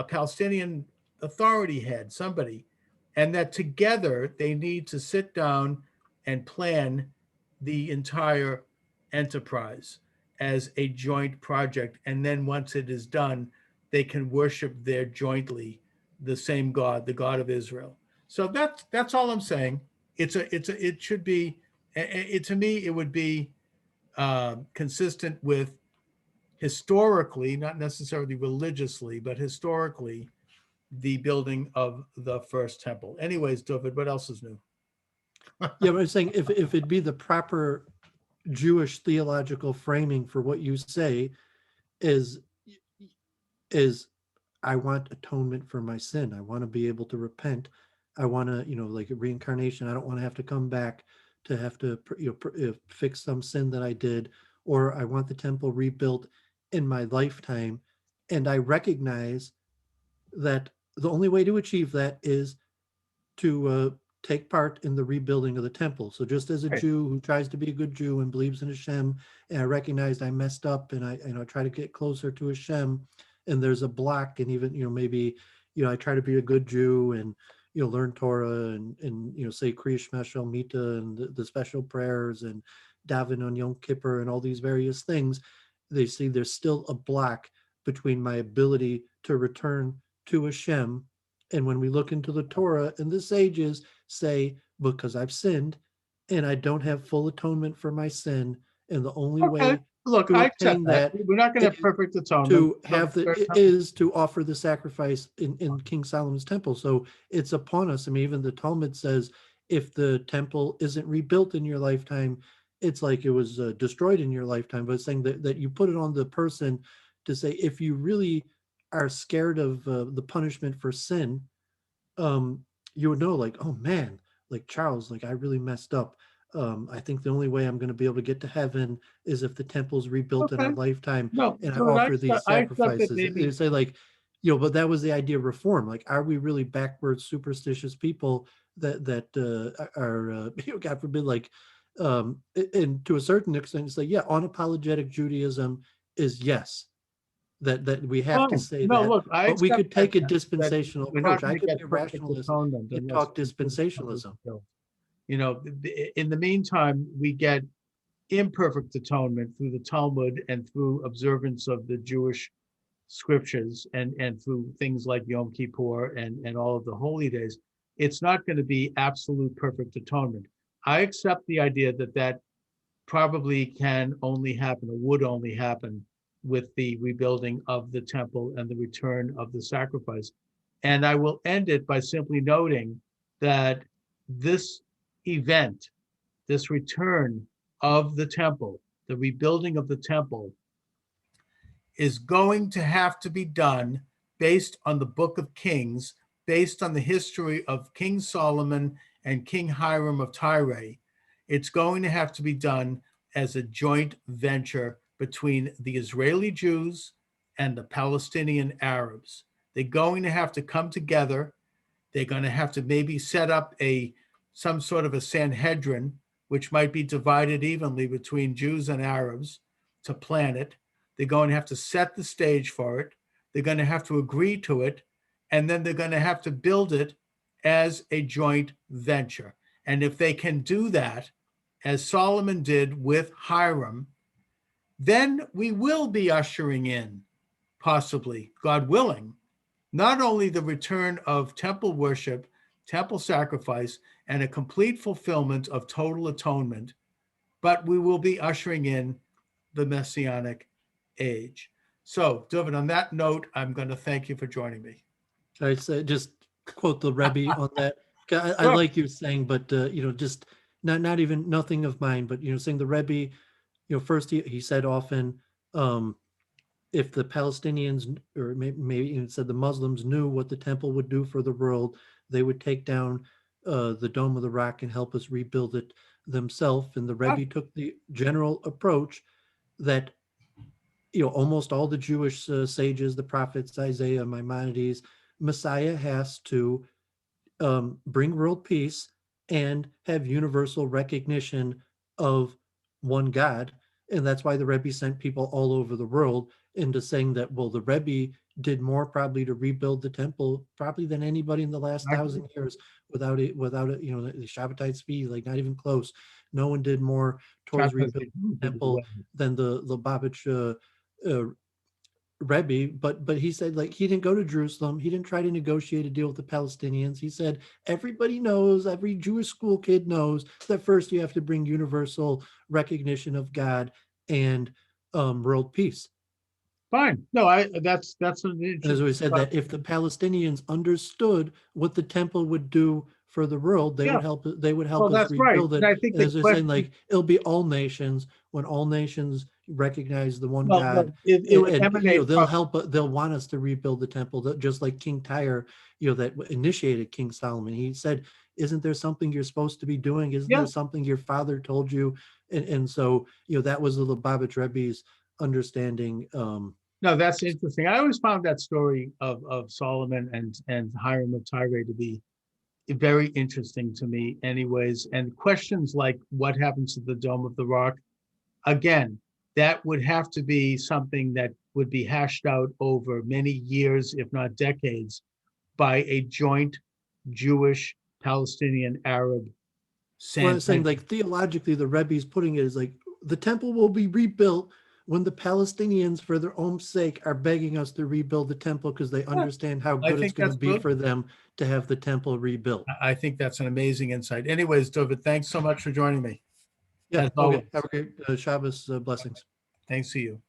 Palestinian authority head, somebody, and that together they need to sit down and plan the entire enterprise as a joint project. And then once it is done, they can worship there jointly the same God, the God of Israel. So that's all I'm saying. It should be, to me, it would be consistent with historically, not necessarily religiously, but historically, the building of the first temple. Anyways, Dooovid, what else is new? Yeah, but I'm saying if it'd be the proper Jewish theological framing for what you say is I want atonement for my sin. I want to be able to repent. I want to, like a reincarnation. I don't want to have to come back to have to, fix some sin that I did, or I want the temple rebuilt in my lifetime. And I recognize that the only way to achieve that is to take part in the rebuilding of the temple. So just as a Right. Jew who tries to be a good Jew and believes in Hashem, and I recognized I messed up, and I try to get closer to Hashem, and there's a block, and even maybe I try to be a good Jew and learn Torah and say Kriya Shema Shel Mita and the special prayers and daven on Yom Kippur and all these various things. They see there's still a block between my ability to return to Hashem. And when we look into the Torah and the sages say, because I've sinned and I don't have full atonement for my sin, and the only way Look, to I obtain accept that. We're not going to have perfect atonement. to have is to offer the sacrifice in King Solomon's temple. So it's upon us. I mean, even the Talmud says if the temple isn't rebuilt in your lifetime, it's like it was destroyed in your lifetime. But it's saying that you put it on the person to say, if you really are scared of the punishment for sin, you would know, like, oh man, like Charles, like I really messed up. I think the only way I'm going to be able to get to heaven is if the temple's rebuilt in our lifetime, No, and I so offer these I accept that sacrifices. maybe. They say, like, but that was the idea of reform. Like, are we really backwards, superstitious people that are God forbid, like, and to a certain extent, it's like, yeah, unapologetic Judaism is yes. That we have to say No, that, look, I but we accept could take a that dispensational we're not approach. I going to could get be a perfect rationalist atonement and unless talk dispensationalism. In the meantime, we get imperfect atonement through the Talmud and through observance of the Jewish scriptures and through things like Yom Kippur and all of the holy days. It's not going to be absolute perfect atonement. I accept the idea that probably can only happen or would only happen with the rebuilding of the temple and the return of the sacrifice. And I will end it by simply noting that this event, this return of the temple, the rebuilding of the temple, is going to have to be done based on the Book of Kings, based on the history of King Solomon and King Hiram of Tyre. It's going to have to be done as a joint venture between the Israeli Jews and the Palestinian Arabs. They're going to have to come together. They're going to have to maybe set up some sort of a Sanhedrin, which might be divided evenly between Jews and Arabs, to plan it. They're going to have to set the stage for it. They're going to have to agree to it. And then they're going to have to build it as a joint venture. And if they can do that, as Solomon did with Hiram, then we will be ushering in, possibly, God willing, not only the return of temple worship, temple sacrifice, and a complete fulfillment of total atonement, but we will be ushering in the Messianic age. So, Dooovid, on that note, I'm going to thank you for joining me. I say, just quote the Rebbe on that. I Sure. like you saying, but just not even nothing of mine, but saying the Rebbe, first he said often, if the Palestinians or maybe even said the Muslims knew what the temple would do for the world, they would take down the Dome of the Rock and help us rebuild it themselves. And the Yeah, Rebbe took the general approach that almost all the Jewish sages, the prophets, Isaiah, Maimonides, Messiah has to bring world peace and have universal recognition of one God. And that's why the Rebbe sent people all over the world into saying that, well, the Rebbe did more probably to rebuild the temple probably than anybody in the last I agree. 1,000 years without it, the Shabbatite speed, like not even close. No one did more towards Because they rebuilding do the it the way. temple than the Lubavitch uh, Rebbe, but he said like he didn't go to Jerusalem. He didn't try to negotiate a deal with the Palestinians. He said everybody knows, every Jewish school kid knows that first you have to bring universal recognition of God and world peace. Fine. No, that's an And as interesting we said, thought. that if the Palestinians understood what the temple would do for the world, they Yeah, would help. They would well, help us that's right. rebuild And it. I think And the as we're saying, question, like it'll be all nations when all nations recognize the one well, God, no, it would and emanate they'll from, help. They'll want us to rebuild the temple, just like King Tyre, that initiated King Solomon. He said, "Isn't there something you're supposed to be doing? Isn't yeah. there something your father told you?" And so that was the Lubavitch Rebbe's understanding. No, that's interesting. I always found that story of Solomon and Hiram of Tyre to be very interesting to me anyways. And questions like what happens to the Dome of the Rock, again, that would have to be something that would be hashed out over many years, if not decades, by a joint Jewish, Palestinian, Arab Well, I'm saying sandpit. like theologically, the Rebbe's putting it as like the temple will be rebuilt when the Palestinians, for their own sake, are begging us to rebuild the temple because they Yeah, understand how I good it's think going to that's be brilliant. for them to have the temple rebuilt. I think that's an amazing insight. Anyways, Dovid, thanks so much for joining me. Yeah. As always, Okay. Have a great Shabbos blessings. thanks to you.